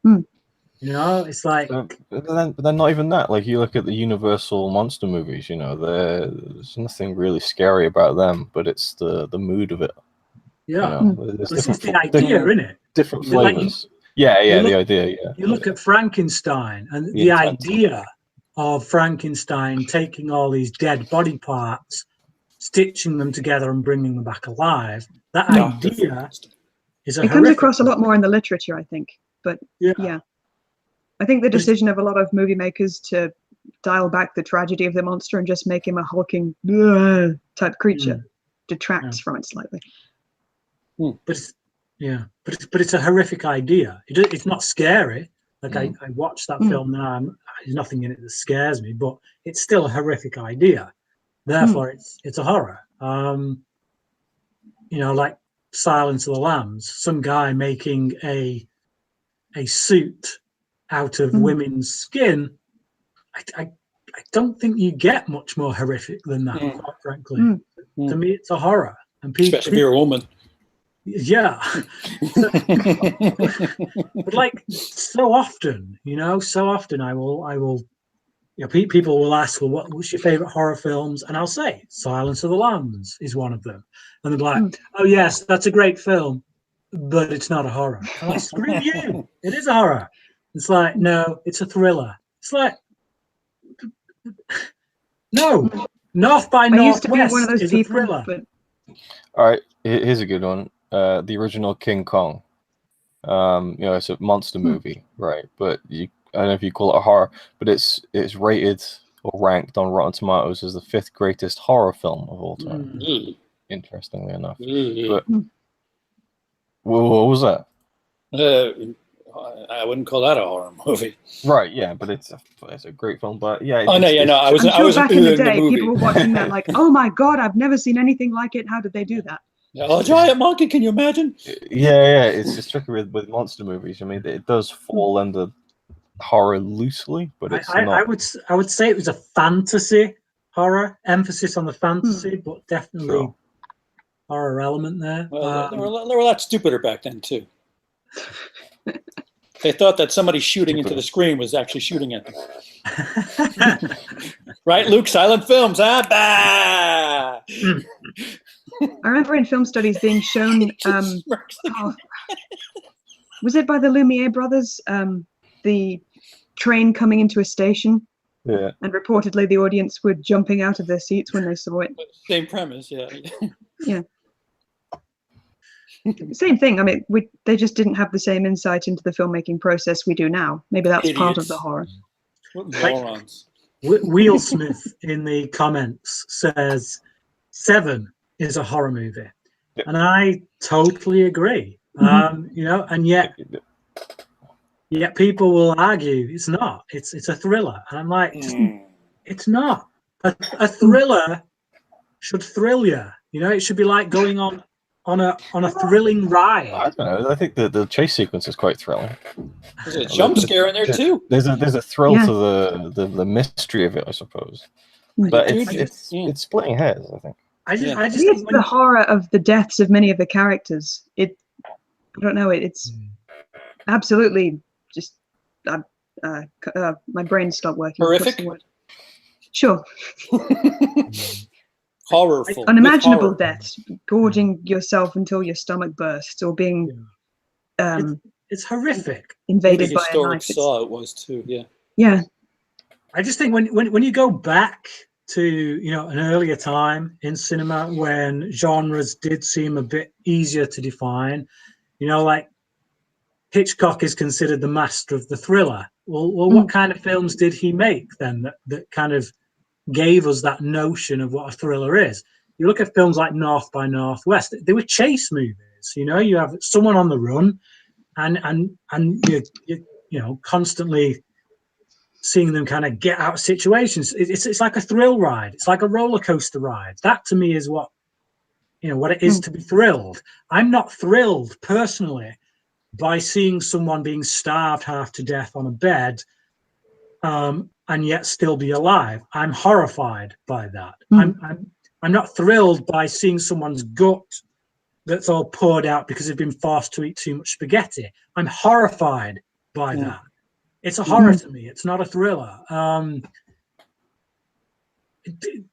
You know, it's like. But then not even that. Like, you look at the Universal monster movies. You know, there's nothing really scary about them, but it's the mood of it. Yeah, you know, it's the idea, isn't it? Different flavors. The idea. Yeah. You look at Frankenstein, and the idea of Frankenstein taking all these dead body parts, stitching them together and bringing them back alive. That idea is it comes across a lot more in the literature, I think. But yeah. I think the decision of a lot of movie makers to dial back the tragedy of the monster and just make him a hulking type creature detracts from it slightly. But it's a horrific idea. It's not scary. Like I watched that film now. There's nothing in it that scares me, but it's still a horrific idea. Therefore, it's a horror. You know, like Silence of the Lambs. Some guy making a suit out of women's skin. I don't think you get much more horrific than that, quite frankly. To me, it's a horror. And especially if you're a woman. Yeah. But like so often I will people will ask, well, what's your favorite horror films? And I'll say Silence of the Lambs is one of them. And they're like, oh yes, that's a great film, but it's not a horror. I'm like, screw you, it is a horror. It's like, no, it's a thriller. It's like, no, North by Northwest is a thriller. All right, here's a good one. The original King Kong. You know, it's a monster movie, right? But I don't know if you call it a horror, but it's rated or ranked on Rotten Tomatoes as the 5th greatest horror film of all time. Interestingly enough. But what was that? I wouldn't call that a horror movie. Right, yeah, but it's a great film. But yeah. I was back in the day, people were watching that like, oh my god, I've never seen anything like it. How did they do that? Oh, giant monkey! Can you imagine? Yeah. It's just tricky with monster movies. I mean, it does fall under horror loosely, but it's not. I would say it was a fantasy horror, emphasis on the fantasy, but definitely horror element there. Well, they were a lot stupider back then too. They thought that somebody shooting into the screen was actually shooting at them. Right, Luke? Silent films, huh? Bah! I remember in film studies being shown, was it by the Lumiere brothers, the train coming into a station? Yeah. And reportedly the audience were jumping out of their seats when they saw it. Same premise, yeah. Yeah. Same thing. I mean, they just didn't have the same insight into the filmmaking process we do now. Maybe that's part of the horror. What morons. Wheelsmith in the comments says 7 is a horror movie, and I totally agree. You know, and yet people will argue it's not. It's a thriller, and I'm like, it's not. A thriller should thrill you. You know, it should be like going on a thrilling ride. I don't know. I think the chase sequence is quite thrilling. There's a jump scare in there too. There's a thrill to the mystery of it, I suppose. But it's splitting hairs, I think. I just think the horror of the deaths of many of the characters. I don't know. It's absolutely just my brain stopped working. Horrific. Sure. Horrorful. Unimaginable deaths, gorging yourself until your stomach bursts, or being it's it's horrific. invaded The by a historic knife. Saw it was too. Yeah. Yeah. I just think when you go back to, you know, an earlier time in cinema when genres did seem a bit easier to define, you know, like Hitchcock is considered the master of the thriller. Well, what kind of films did he make then that kind of gave us that notion of what a thriller is? You look at films like North by Northwest; they were chase movies. You know, you have someone on the run, and you know, constantly seeing them kind of get out of situations. It's like a thrill ride. It's like a roller coaster ride. That to me is what, you know, what it is to be thrilled. I'm not thrilled personally by seeing someone being starved half to death on a bed, and yet still be alive. I'm horrified by that. I'm not thrilled by seeing someone's gut that's all poured out because they've been forced to eat too much spaghetti. I'm horrified by that. It's a horror to me. It's not a thriller.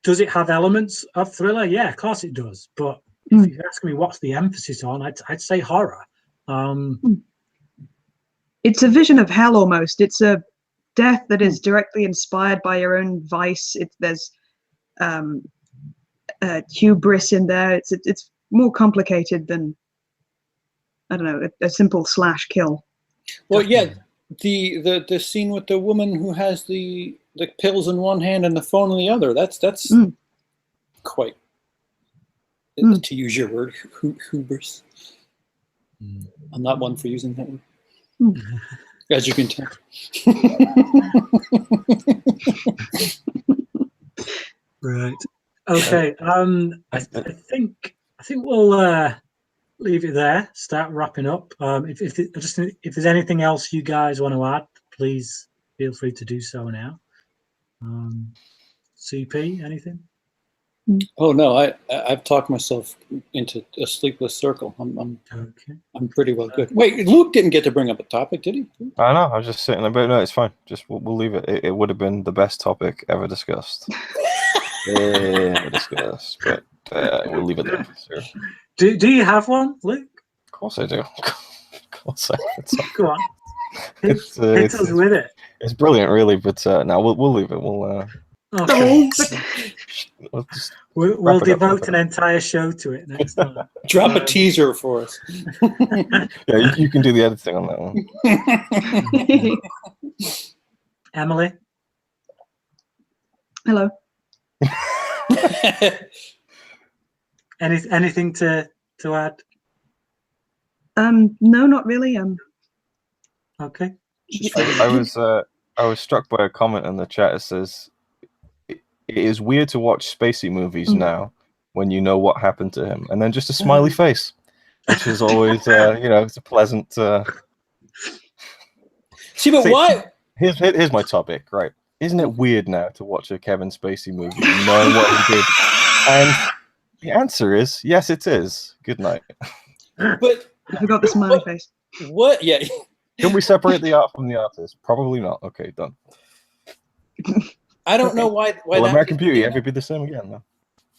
Does it have elements of thriller? Yeah, of course it does. But if you ask me what's the emphasis on, I'd say horror. It's a vision of hell almost. It's a death that is directly inspired by your own vice. There's hubris in there. It's more complicated than, I don't know, a simple slash kill. Well, yeah, the scene with the woman who has the pills in one hand and the phone in the other. That's quite, to use your word, hubris. I'm not one for using that word, as you can tell. Right. Okay. I think we'll leave it there. Start wrapping up. If there's anything else you guys want to add, please feel free to do so now. CP, anything? Oh no, I've talked myself into a sleepless circle. I'm pretty well good. Wait, Luke didn't get to bring up a topic, did he? I know. I was just sitting there, but no, it's fine. Just we'll leave it. It would have been the best topic ever discussed. But we'll leave it there. Sure. Do you have one, Luke? Of course I do. Of course I do. Go on. Hit us with it. It's brilliant, really. But no, we'll leave it. We'll. Okay. We'll devote an entire show to it next time. Drop a teaser for us. Yeah, you can do the editing on that one. Emily? Hello. Anything to add? No, not really. Okay. I was struck by a comment in the chat that says it is weird to watch spacey movies now when you know what happened to him, and then just a smiley face, which is always it's a pleasant. See, but why? Here's my topic, right? Isn't it weird now to watch a Kevin Spacey movie knowing what he did? And the answer is yes, it is. Good night. But I forgot the smiley face. What? Yeah. Can we separate the art from the artist? Probably not. Okay, done. I don't know why. Well, American Beauty, ever be the same again, though.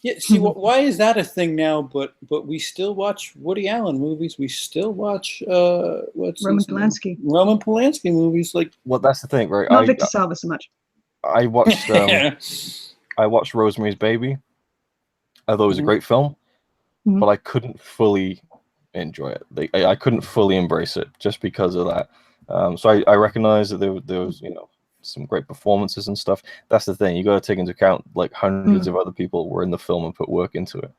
Yeah. See, why is that a thing now? But we still watch Woody Allen movies. We still watch Roman Polanski. Roman Polanski movies. Like, well, that's the thing, right? Not Victor Salva so much. I watched Rosemary's Baby. I thought it was a great film, but I couldn't fully enjoy it. I couldn't fully embrace it just because of that. So I recognize that there was some great performances and stuff. That's the thing. You got to take into account like hundreds of other people were in the film and put work into it.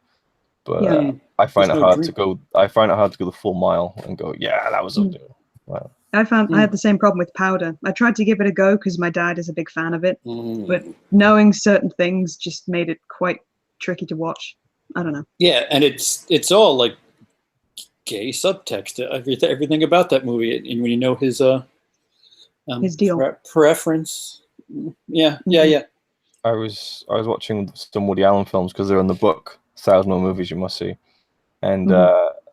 But I find it hard to go. I find it hard to go the full mile and go, yeah, that was up there. Wow. I had the same problem with Powder. I tried to give it a go because my dad is a big fan of it, but knowing certain things just made it quite tricky to watch. I don't know. Yeah, and it's all like gay subtext. Everything about that movie, and when you know his deal I preference. was watching some Woody Allen films because they're in the book 1,000 More Movies You Must See, and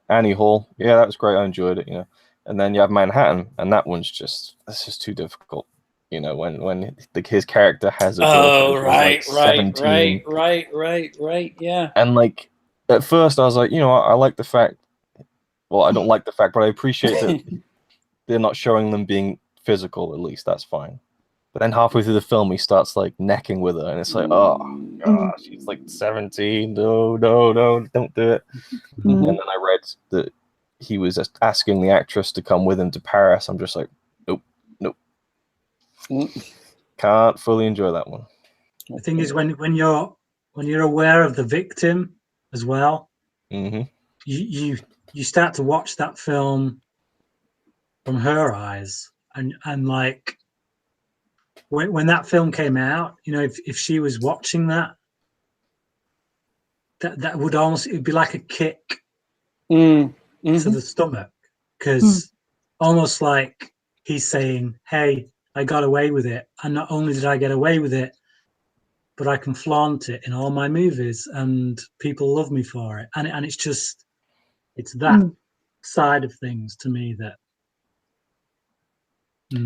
Annie Hall. Yeah, that was great. I enjoyed it. And then you have Manhattan, and that one's just too difficult. When his character has a right, 17. right, yeah. And like at first I was like, I like the fact. Well, I don't like the fact, but I appreciate that they're not showing them being physical, at least that's fine. But then halfway through the film, he starts like necking with her, and it's like, oh gosh, she's like 17. No, don't do it. And then I read that he was just asking the actress to come with him to Paris. I'm just like, nope. Can't fully enjoy that one. The thing is, when you're aware of the victim as well, you start to watch that film from her eyes, and like when that film came out, you know, if she was watching that would almost, it'd be like a kick to the stomach, because almost like he's saying, hey, I got away with it, and not only did I get away with it, but I can flaunt it in all my movies, and people love me for it. And it's just, it's that side of things to me that.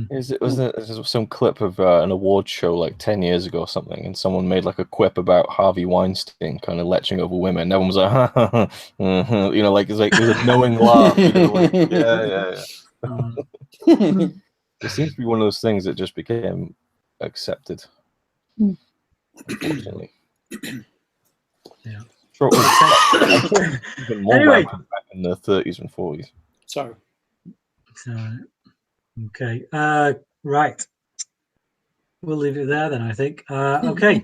Was there some clip of an award show like 10 years ago or something, and someone made like a quip about Harvey Weinstein kind of leching over women, and everyone was like, you know, like it was a knowing laugh, you know, like, yeah. It seems to be one of those things that just became accepted. Unfortunately. Yeah. Sure, even more Anyway, back in the 30s and 40s. Sorry. Okay. Right. We'll leave it there then, I think. Okay.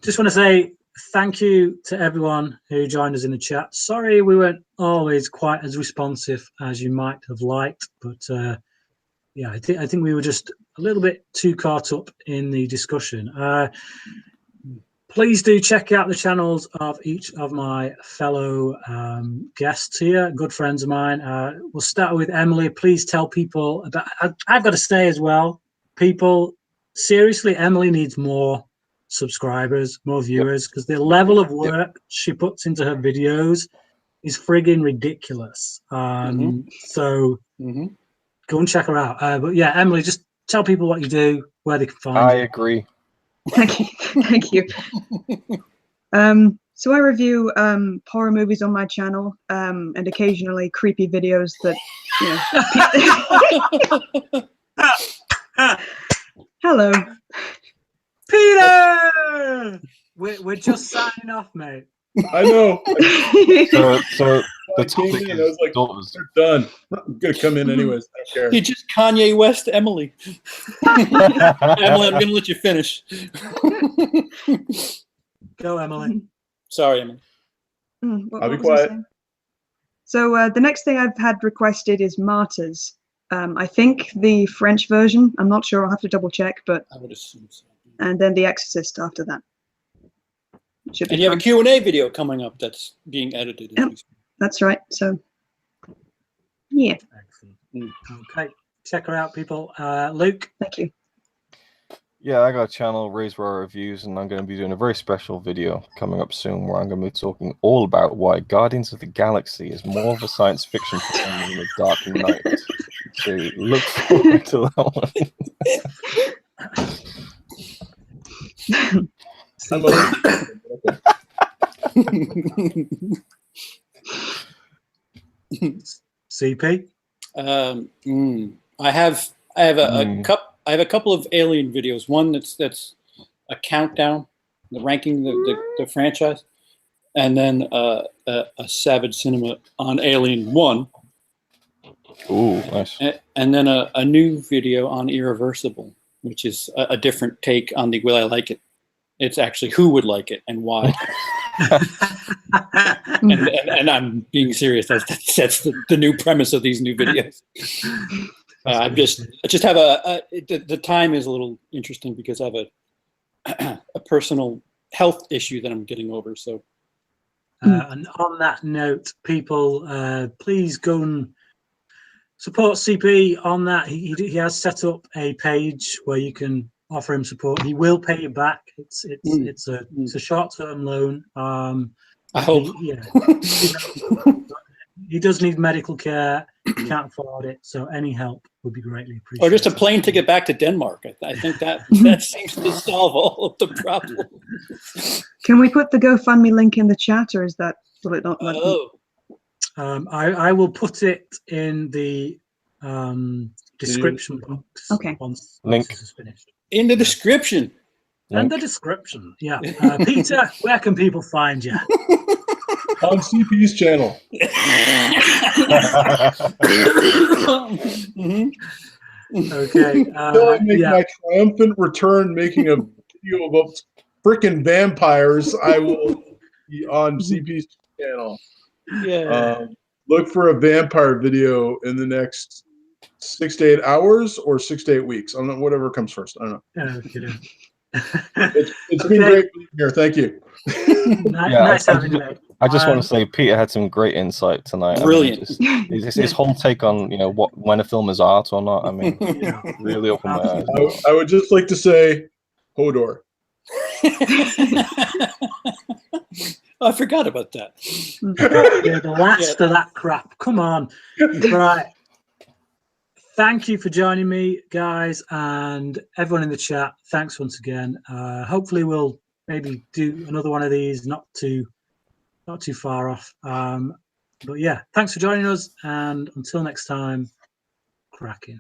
Just want to say thank you to everyone who joined us in the chat. Sorry we weren't always quite as responsive as you might have liked, but yeah, I think we were just a little bit too caught up in the discussion. Please do check out the channels of each of my fellow guests here, good friends of mine. We'll start with Emily. Please tell people about, I've got to say as well, people, seriously, Emily needs more subscribers, more viewers, because the level of work she puts into her videos is friggin' ridiculous. So go and check her out. But yeah, Emily, just tell people what you do, where they can find you. I agree. Thank you. So I review horror movies on my channel, and occasionally creepy videos that, you know. Hello, Peter. We're just signing off, mate. I know. So the I came topic in, I was like, daughters. they're done. I'm gonna come in anyways. I don't care. You just Kanye West Emily. Emily, I'm gonna let you finish. Go, Emily. Sorry, Emily. I'll be quiet. So the next thing I've had requested is Martyrs. I think the French version. I'm not sure. I'll have to double check. But I would assume so. And then The Exorcist after that. And you have a Q&A video coming up that's being edited. Yep, that's right. So, yeah. Excellent. Okay, check her out, people. Luke. Thank you. Yeah, I got a channel, Razorwire Reviews, and I'm going to be doing a very special video coming up soon where I'm going to be talking all about why Guardians of the Galaxy is more of a science fiction film than The Dark Knight. So look forward to that one. CP. I have a couple of Alien videos. One that's a countdown, the ranking the franchise, and then a Savage Cinema on Alien 1. Ooh, nice. And then a new video on Irreversible, which is a different take on the Will I Like It. It's actually who would like it and why. and I'm being serious. That's the new premise of these new videos. I just have the time is a little interesting because I have a personal health issue that I'm getting over. So, and on that note, people, please go and support CP on that. He has set up a page where you can offer him support. He will pay you back. It's a short-term loan. I hope. He does need medical care. He can't afford it, so any help would be greatly appreciated. Or just a plane ticket back to Denmark. I think that seems to solve all of the problems. Can we put the GoFundMe link in the chat, or is that will it not? Oh. I will put it in the description box. Okay. Once Link. this is finished. In the description. And the description. Yeah. Peter, where can people find you? On CP's channel. Okay. Until I make my triumphant return making a video about freaking vampires, I will be on CP's channel. Yeah. Look for a vampire video in the next 6 to 8 hours or 6 to 8 weeks. I don't know, whatever comes first. I don't know. It's been great being here. Thank you. Nice having you, mate. I just want to say Peter had some great insight tonight. Brilliant. I mean, his whole take on when a film is art or not. I mean, really opened my eyes. I would just like to say, Hodor. I forgot about that. Yeah, the last of that crap. Come on. Right. Thank you for joining me, guys, and everyone in the chat. Thanks once again. Hopefully we'll maybe do another one of these, not too far off. But yeah, thanks for joining us, and until next time, cracking.